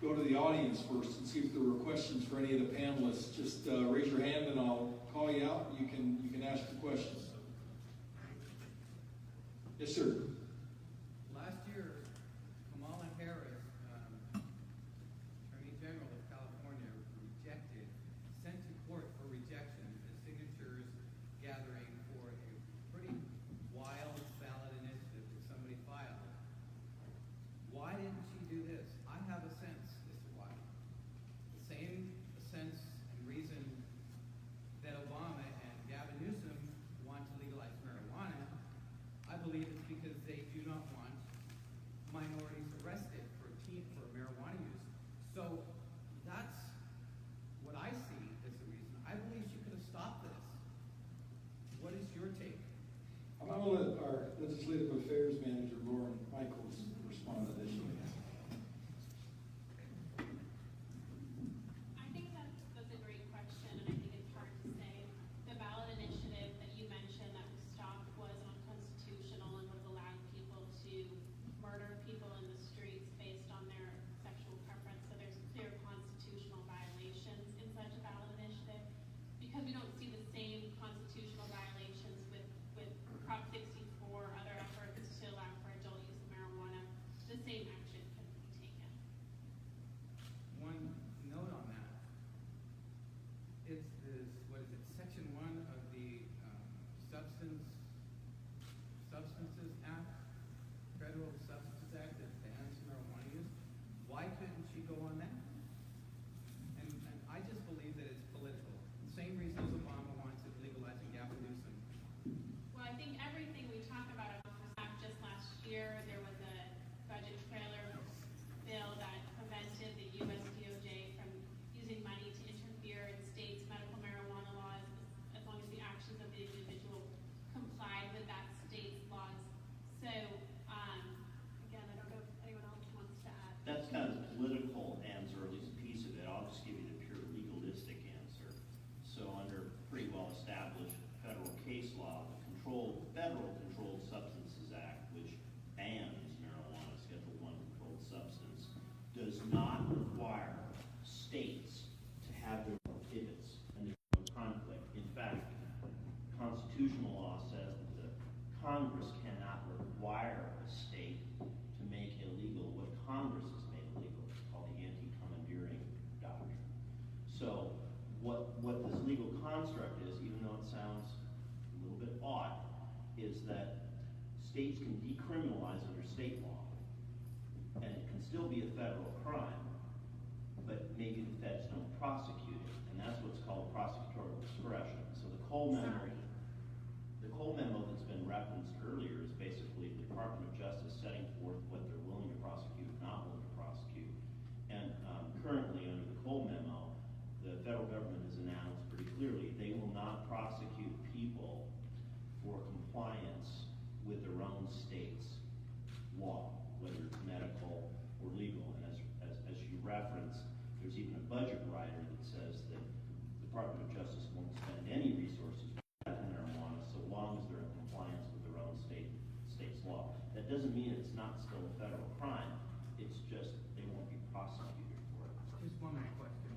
go to the audience first and see if there were questions for any of the panelists. Just raise your hand and I'll call you out. You can ask the questions. Yes, sir. Last year, Kamala Harris, Attorney General of California, sent to court for rejection the signatures gathering for a pretty wild ballot initiative that somebody filed. Why didn't she do this? I have a sense as to why. The same sense and reason that Obama and Gavin Newsom want to legalize marijuana, I believe it's because they do not want minorities arrested for marijuana use. So that's what I see as the reason. I believe she could have stopped this. What is your take? I'm going to let our Legislative Affairs Manager, Lorne Michaels, respond to this. I think that's a great question, and I think it's hard to say. The ballot initiative that you mentioned that was stopped was unconstitutional and would have allowed people to murder people in the streets based on their sexual preference. So there's clear constitutional violations in such a ballot initiative. Because we don't see the same constitutional violations with Prop 64, other efforts to allow for adult use of marijuana, the same action year, there was a budget trailer bill that prevented the US DOJ from using money to interfere in states' medical marijuana laws as long as the actions of the individual complied with that state's laws. So, again, I don't know if anyone else wants to add. That's kind of the political answer, or at least a piece of it. I'll just give you the pure legalistic answer. So under pretty well-established federal case law, the Federal Controlled Substances Act, which bans marijuana, Schedule I controlled substance, does not require states to have their prohibits and there's no conflict. In fact, constitutional law says that the Congress cannot require a state to make illegal what Congress has made illegal. It's called the anti-commandeering doctrine. So what this legal construct is, even though it sounds a little bit odd, is that states can decriminalize under state law, and it can still be a federal crime, but maybe the feds don't prosecute it, and that's what's called prosecutorial discretion. So the Cole memo that's been referenced earlier is basically the Department of Justice setting forth what they're willing to prosecute and not willing to prosecute. And currently, under the Cole memo, the federal government has announced pretty clearly they will not prosecute people for compliance with their own state's law, whether it's medical or legal. And as you referenced, there's even a budget rider that says that the Department of Justice won't spend any resources on marijuana so long as they're in compliance with their own state's law. That doesn't mean it's not still a federal crime. It's just they won't be prosecuted for it. Just one more question.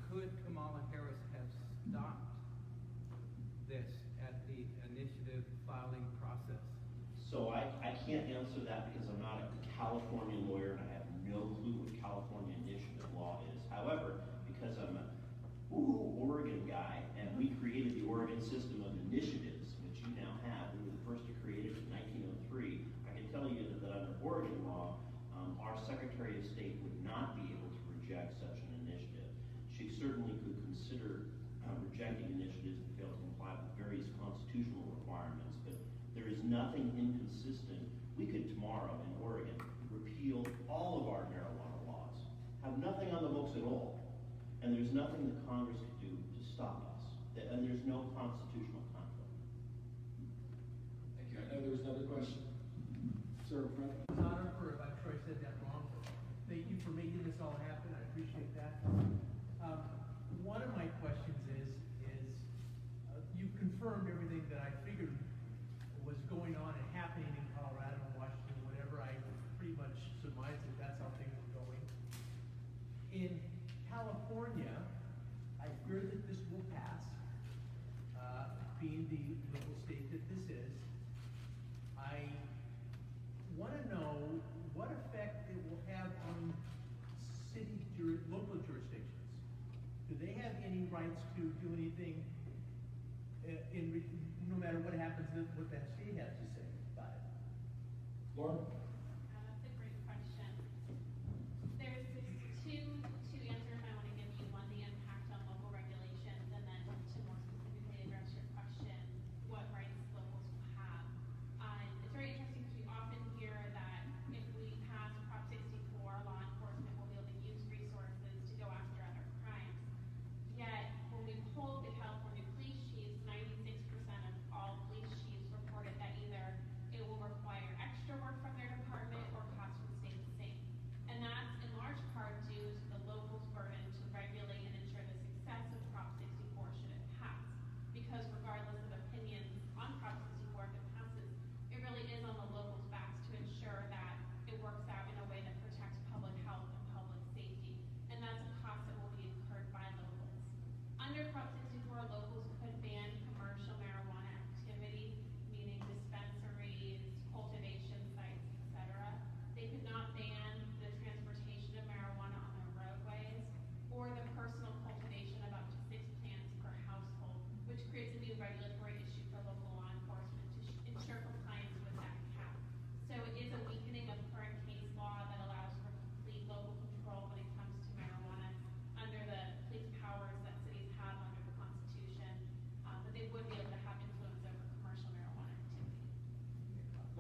Could Kamala Harris have stopped this at the initiative filing process? So I can't answer that because I'm not a California lawyer and I have no clue what California initiative law is. However, because I'm a Oregon guy and we created the Oregon system of initiatives, which you now have, we were the first to create it in 1903, I can tell you that under Oregon law, our Secretary of State would not be able to reject such an initiative. She certainly could consider rejecting initiatives that fail to comply with various constitutional requirements, but there is nothing inconsistent. We could tomorrow in Oregon repeal all of our marijuana laws, have nothing on the books at all, and there's nothing that Congress could do to stop us, and there's no constitutional conflict. Thank you. I know there was another question. Sir, in front of you. Honor for, I'm sure I said that wrong. Thank you for making this all happen. I appreciate that. One of my questions is you've confirmed everything that I figured was going on and happening in Colorado and Washington, whatever. I pretty much surmised that that's how things were going. In California, I fear that this will pass, being the liberal state that this is. I want to know what effect it will have on local jurisdictions. Do they have any rights to do anything no matter what happens, what that state has to say about it? Lorne? That's a great question. There's two answers I want to give you. One, the impact on local regulations, and then to more specifically address your question, what rights locals will have. It's very interesting because we often hear that if we pass Prop 64, law enforcement will be able to use resources to go after other crimes. Yet, when we polled the California police chiefs, 96% of all police chiefs reported that either it will require extra work from their department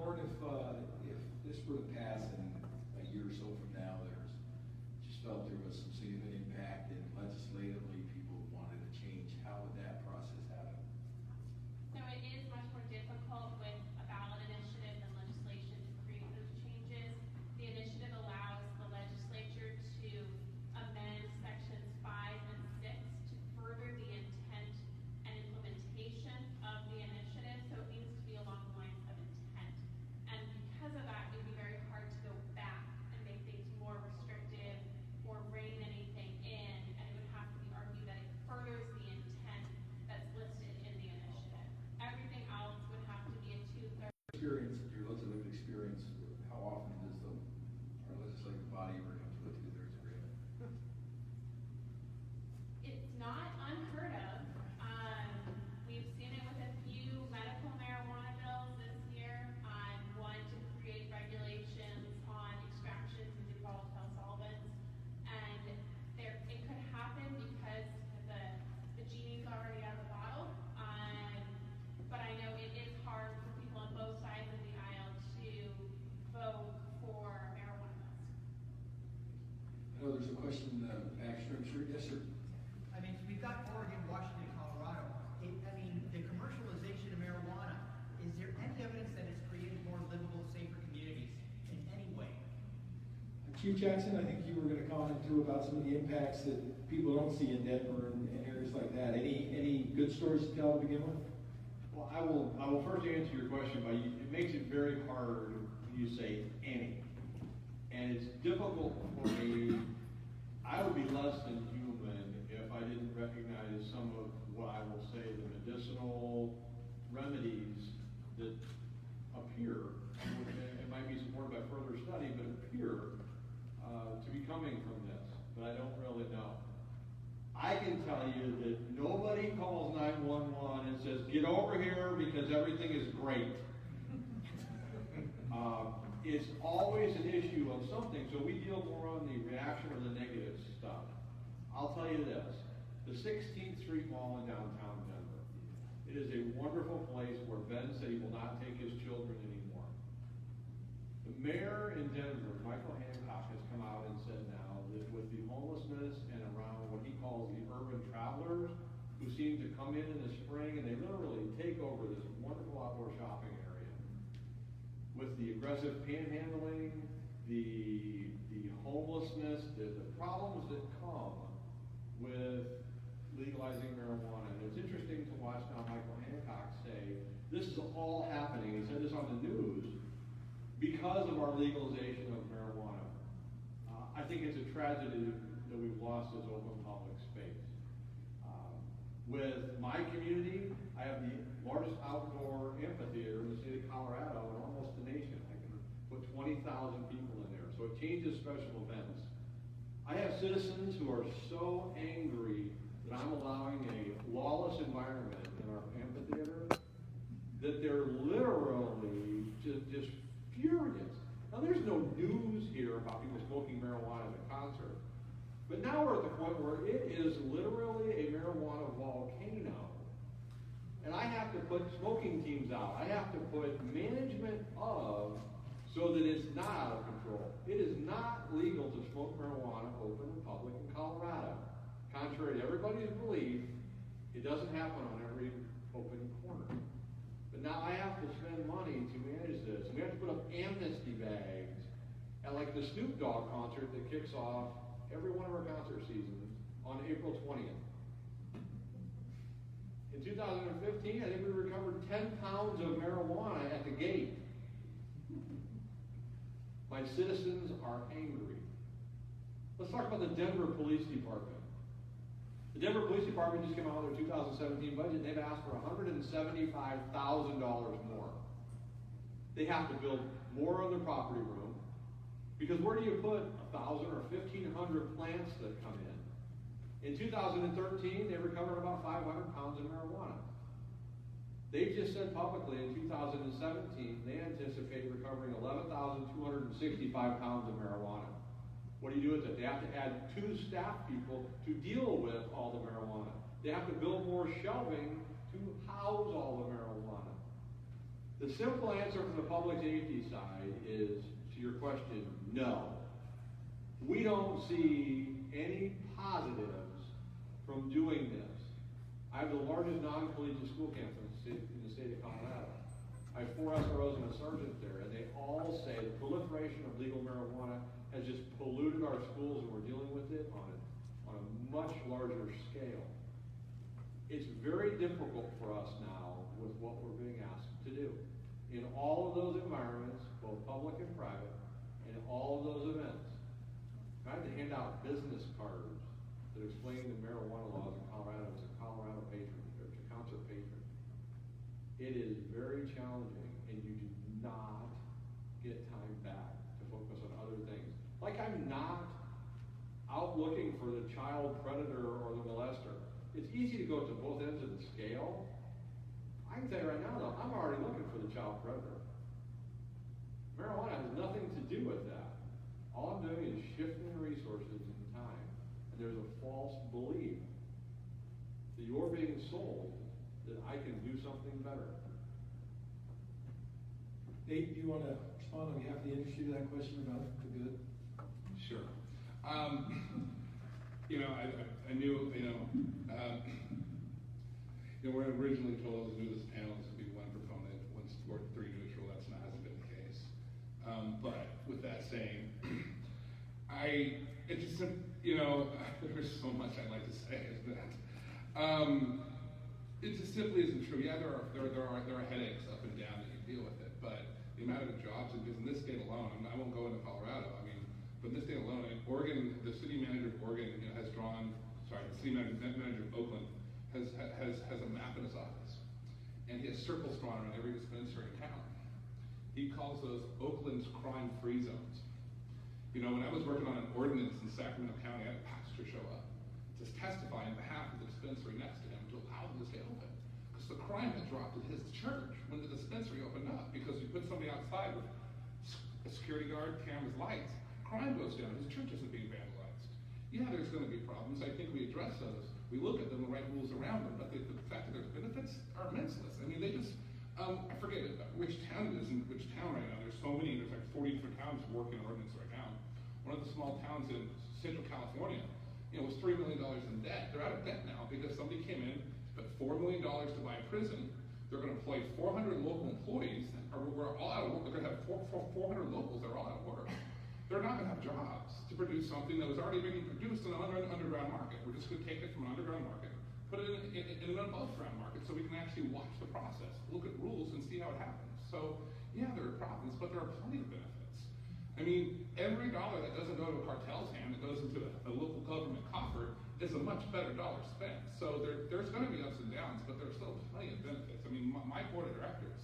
Lord, if this were to pass in a year or so from now, just felt there was some significant impact and legislatively people wanted to change, how would that process happen? So it is much more difficult with a ballot initiative than legislation to create those changes. The initiative allows the legislature to amend sections 5 and 6 to further the intent and implementation of the initiative, so it needs to be along the lines of intent. And because of that, it would be very hard to go back and make things more restrictive or rein anything in, and it would have to be argued that it furthers the intent that's listed in the initiative. Everything else would have to be a 2/3. Experience, your legislative experience, how often does our legislative body ever come to a 2/3 agreement? It's not unheard of. We've seen it with a few medical marijuana bills this year. One to create regulations on extractions into volatile solvents. And it could happen because the genie's already out of the bottle. But I know it is hard for people on both sides of the aisle to vote for marijuana bills. I know there's a question, Baxter, I'm sure, yes, sir. I mean, we've got Oregon, Washington, Colorado. The commercialization of marijuana, is there any evidence that it's created more livable, safer communities in any way? Chief Jackson, I think you were going to comment too about some of the impacts that people don't see in Denver and areas like that. Any good stories to tell to begin with? Well, I will first answer your question by, it makes it very hard when you say any. And it's difficult for me, I would be less than human if I didn't recognize some of what I will say the medicinal remedies that appear, it might be supported by further study, but appear to be coming from this, but I don't really know. I can tell you that nobody calls 911 and says, get over here because everything is great. It's always an issue of something, so we deal more on the reaction or the negative stuff. I'll tell you this, the 16th Street Mall in downtown Denver, it is a wonderful place where Ben said he will not take his children anymore. The mayor in Denver, Michael Hancock, has come out and said now that with the homelessness and around what he calls the urban travelers, who seem to come in the spring and they literally take over this wonderful outdoor shopping area. With the aggressive panhandling, the homelessness, the problems that come with legalizing marijuana. And it's interesting to watch now Michael Hancock say, this is all happening, he said this on the news, because of our legalization of marijuana. I think it's a tragedy that we've lost this open public space. With my community, I have the largest outdoor amphitheater in the state of Colorado and almost the nation. I can put 20,000 people in there, so it changes special events. I have citizens who are so angry that I'm allowing a lawless environment in our amphitheater that they're literally just furious. Now, there's no news here about people smoking marijuana at a concert, but now we're at the point where it is literally a marijuana volcano. And I have to put smoking teams out. I have to put management of so that it's not out of control. It is not legal to smoke marijuana open in public in Colorado. Contrary to everybody's belief, it doesn't happen on every open corner. But now I have to spend money to manage this. And we have to put up amnesty bags at like the Snoop Dogg concert that kicks off every one of our concert seasons on April 20th. In 2015, I think we recovered 10 pounds of marijuana at the gate. My citizens are angry. Let's talk about the Denver Police Department. The Denver Police Department just came out with their 2017 budget, and they've asked for $175,000 more. They have to build more on their property room, because where do you put 1,000 or 1,500 plants that come in? In 2013, they recovered about 500 pounds of marijuana. They've just said publicly in 2017, they anticipate recovering 11,265 pounds of marijuana. What do you do with it? They have to add 2 staff people to deal with all the marijuana. They have to build more shelving to house all the marijuana. The simple answer from the public safety side is, to your question, no. We don't see any positives from doing this. I have the largest non-collegiate school campus in the state of Colorado. I have 4 SROs and a sergeant there, and they all say the proliferation of legal marijuana has just polluted our schools, and we're dealing with it on a much larger scale. It's very difficult for us now with what we're being asked to do. In all of those environments, both public and private, in all of those events, I had to hand out business cards that explain the marijuana laws in Colorado. It's a Colorado patron, it's a concert patron. It is very challenging, and you do not get time back to focus on other things. Like, I'm not out looking for the child predator or the molester. It's easy to go to both ends of the scale. I can tell you right now, though, I'm already looking for the child predator. Marijuana has nothing to do with that. All I'm doing is shifting resources and time. And there's a false belief that you're being sold that I can do something better. Nate, do you want to respond on behalf of the industry to that question about the good? Sure. I knew, when originally told I was new to this panel, this would be 1 proponent, 1 support, 3 neutral. That's not hasn't been the case. But with that saying, there's so much I'd like to say is that it just simply isn't true. Yeah, there are headaches up and down that you deal with it, but the amount of jobs, because in this state alone, I won't go into Colorado. But in this state alone, in Oregon, the city manager of Oregon the city manager of Oakland has a map in his office, and he has circles drawn around every dispensary in town. He calls those Oakland's crime-free zones. When I was working on an ordinance in Sacramento County, I had a pastor show up to testify on behalf of the dispensary next to him to allow them to stay open. Because the crime had dropped at his church when the dispensary opened up, because you put somebody outside with a security guard, cameras, lights, crime goes down. His church isn't being vandalized. Yeah, there's going to be problems. I think we address those. We look at them and write rules around them, but the fact that there's benefits are immenseless. They just, I forget which town it is and which town right now. There's so many, there's like 40 different towns working on ordinance right now. One of the small towns in Central California, was $3 million in debt. They're out of debt now because somebody came in, spent $4 million to buy a prison. They're going to employ 400 local employees, we're all out of work. They're going to have 400 locals that are all out of work. They're not going to have jobs to produce something that was already being produced in an underground market. We're just going to take it from an underground market, put it in an above ground market so we can actually watch the process, look at rules, and see how it happens. So, yeah, there are problems, but there are plenty of benefits. Every dollar that doesn't go to a cartel's hand, that goes into a local government coffer, is a much better dollar spent. So there's going to be ups and downs, but there's still plenty of benefits. My board of directors,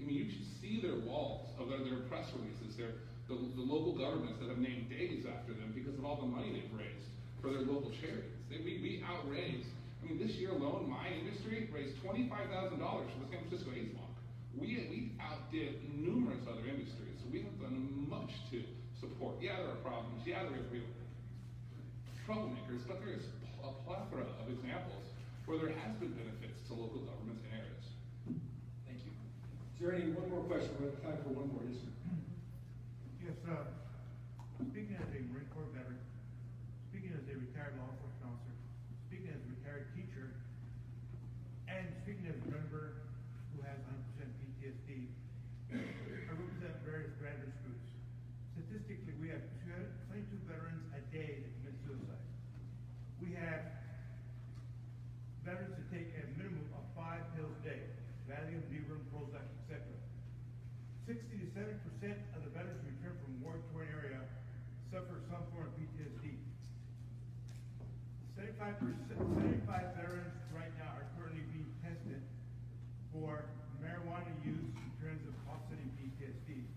you should see their walls of their press releases, the local governments that have named days after them because of all the money they've raised for their local charities. We outraised, this year alone, my industry raised $25,000 for the San Francisco AIDS Walk. We outdid numerous other industries, so we have done much to support. Yeah, there are problems. Yeah, there are real troublemakers, but there is a plethora of examples where there has been benefits to local governments and areas. Thank you. Is there one more question? We have time for one more. Yes, sir. Yes, speaking as a Marine Corps veteran, speaking as a retired law enforcement officer, speaking as a retired teacher, and speaking as a member who has 100% PTSD, I represent various graduate groups. Statistically, we have 22 veterans a day that commit suicide. We have veterans that take a minimum of 5 pills a day, Valium, Librium, Prozac, etc. 60 to 70% of the veterans who return from war-torn area suffer some form of PTSD. 75 veterans right now are currently being tested for marijuana use in terms of offsetting PTSD.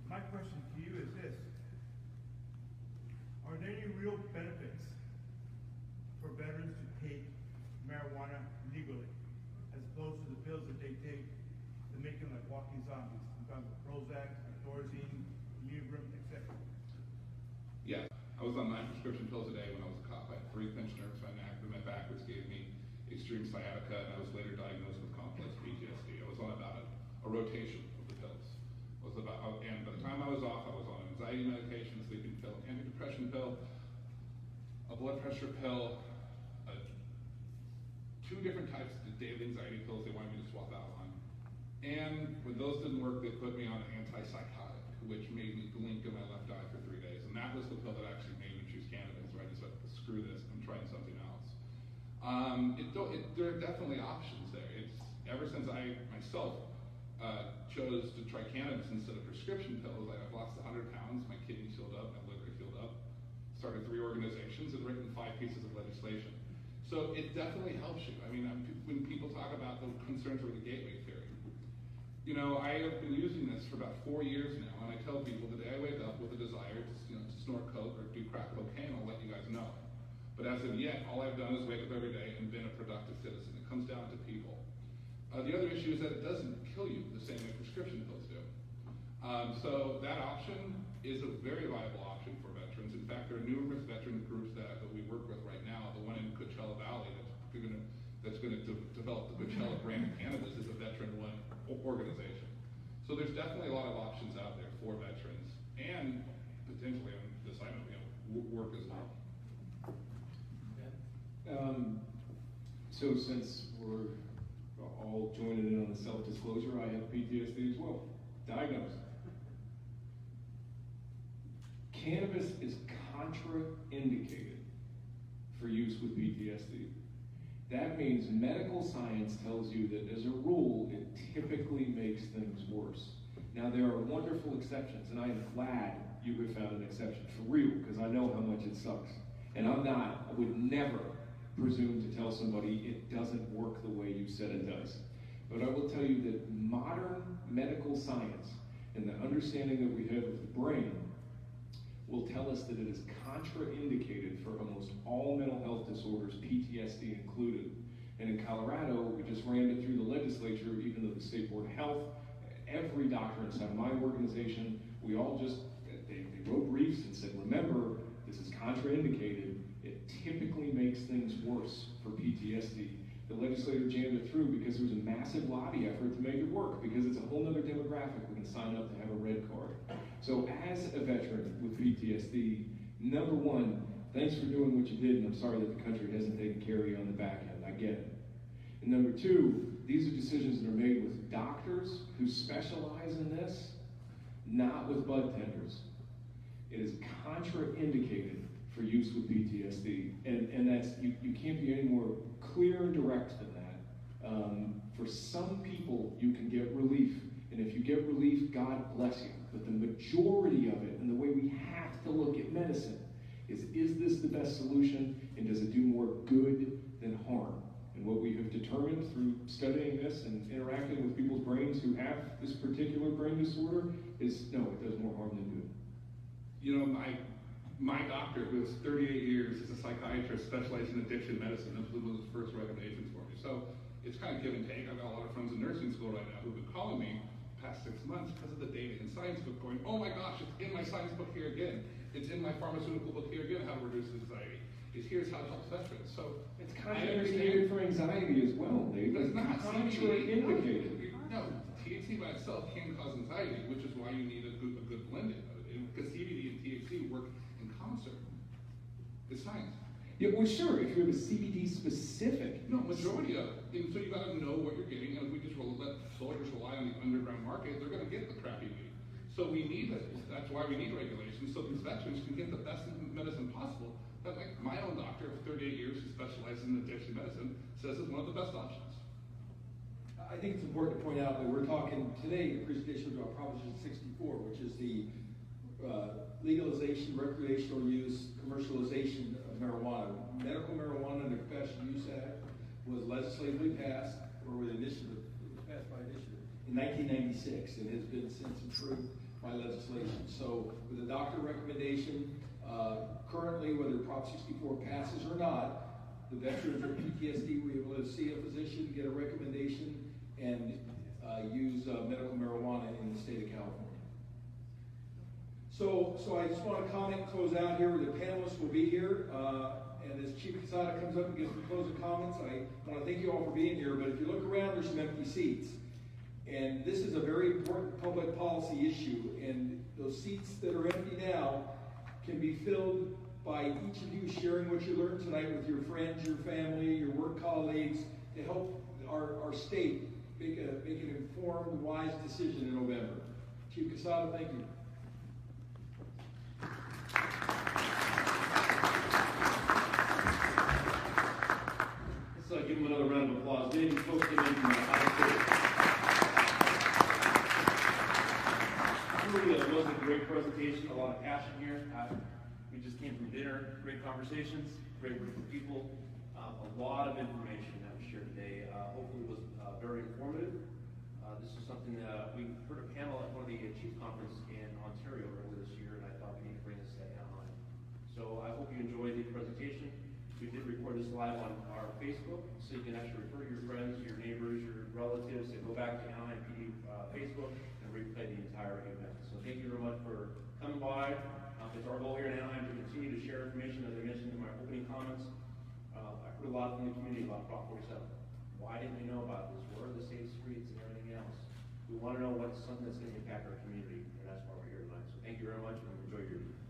My question to you is this: are there any real benefits for veterans to take marijuana legally, as opposed to the pills that they take that make them like walking zombies? Sometimes with Prozac, Thorazine, Librium, etc. Yeah, I was on 9 prescription pills a day when I was a cop. I had 3 pinched nerves in my back, which gave me extreme sciatica, and I was later diagnosed with complex PTSD. I was on about a rotation of the pills. And by the time I was off, I was on anxiety medication, sleeping pill, antidepressant pill, a blood pressure pill, 2 different types of daily anxiety pills they wanted me to swap out on. And when those didn't work, they put me on an antipsychotic, which made me blink in my left eye for 3 days. And that was the pill that actually made me choose cannabis, right? So screw this, I'm trying something else. There are definitely options there. It's ever since I myself chose to try cannabis instead of prescription pills, I've lost 100 pounds, my kidneys healed up, my liver healed up, started 3 organizations and written 5 pieces of legislation. So it definitely helps you. I mean, when people talk about the concerns over the gateway theory, you know, I have been using this for about 4 years now, and I tell people the day I wake up with a desire to, to snort coke or do crack cocaine, I'll let you guys know. But as of yet, all I've done is wake up every day and been a productive citizen. It comes down to people. The other issue is that it doesn't kill you the same way prescription pills do. So that option is a very viable option for veterans. In fact, there are numerous veteran groups that we work with right now. The one in Coachella Valley that's going to develop the Coachella brand of cannabis is a veteran-run organization. So there's definitely a lot of options out there for veterans and potentially on this item, work as well. So since we're all joining in on the self-disclosure, I have PTSD as well, diagnosed. Cannabis is contraindicated for use with PTSD. That means medical science tells you that as a rule, it typically makes things worse. Now there are wonderful exceptions, and I am glad you have found an exception for real, because I know how much it sucks. And I would never presume to tell somebody it doesn't work the way you said it does. But I will tell you that modern medical science and the understanding that we have of the brain will tell us that it is contraindicated for almost all mental health disorders, PTSD included. And in Colorado, we just ran it through the legislature, even though the State Board of Health, every doctor inside my organization, we all just, they wrote briefs and said, remember, this is contraindicated. It typically makes things worse for PTSD. The legislature jammed it through because there was a massive lobby effort to make it work, because it's a whole other demographic we can sign up to have a red card. So as a veteran with PTSD, number one, thanks for doing what you did, and I'm sorry that the country hasn't taken care of you on the back end. I get it. And number two, these are decisions that are made with doctors who specialize in this, not with bud tenders. It is contraindicated for use with PTSD. And that's, you can't be any more clear and direct than that. For some people, you can get relief. And if you get relief, God bless you. But the majority of it, and the way we have to look at medicine, is this the best solution, and does it do more good than harm? And what we have determined through studying this and interacting with people's brains who have this particular brain disorder is, no, it does more harm than good. You know, my doctor, who was 38 years, is a psychiatrist specializing in addiction medicine. This was one of his first recommendations for me. So it's kind of give and take. I've got a lot of friends in nursing school right now who've been calling me the past 6 months because of the data in science book going, oh my gosh, it's in my science book here again. It's in my pharmaceutical book here again, how to reduce anxiety. Here's how to help veterans. So it's contraindicated for anxiety as well, Dave. It's not contraindicated. No, THC by itself can cause anxiety, which is why you need a good blending of it. Because CBD and THC work in concert. It's science. Yeah, well, sure, if you have a CBD specific. No, majority of it. And so you got to know what you're getting, and if we just let soldiers rely on the underground market, they're going to get the crappy weed. So we need it. That's why we need regulations, so these veterans can get the best medicine possible. But like my own doctor of 38 years who specializes in addiction medicine says it's one of the best options. I think it's important to point out that we're talking today, the presentation about Proposition 64, which is the legalization, recreational use, commercialization of marijuana. Medical marijuana under the Compassionate Use Act was legislatively passed, or with initiative, it was passed by initiative in 1996, and has been since improved by legislation. So with a doctor recommendation, currently, whether Prop 64 passes or not, the veterans with PTSD will be able to see a physician, get a recommendation, and use medical marijuana in the state of California. So I just want to comment, close out here. The panelists will be here, and as Chief Quezada comes up and gives some closing comments, I want to thank you all for being here. But if you look around, there's some empty seats. And this is a very important public policy issue, and those seats that are empty now can be filled by each of you sharing what you learned tonight with your friends, your family, your work colleagues, to help our state make an informed, wise decision in November. Chief Quezada, thank you. Let's give him another round of applause. Maybe folks came in from the high school. Really, it was a great presentation, a lot of passion here. We just came from dinner, great conversations, great group of people, a lot of information that was shared today. Hopefully it was very informative. This is something that we heard a panel at one of the chief conference in Ontario earlier this year, and I thought we need to bring this to Anaheim. So I hope you enjoyed the presentation. We did record this live on our Facebook, so you can actually refer to your friends, your neighbors, your relatives, and go back to Anaheim PD Facebook and replay the entire event. So thank you very much for coming by. It's our goal here in Anaheim to continue to share information, as I mentioned in my opening comments. I heard a lot from the community about Prop 47. Why didn't we know about this? Where are the safe streets and everything else? We want to know what's something that's going to impact our community, and that's why we're here tonight. So thank you very much, and enjoy your evening.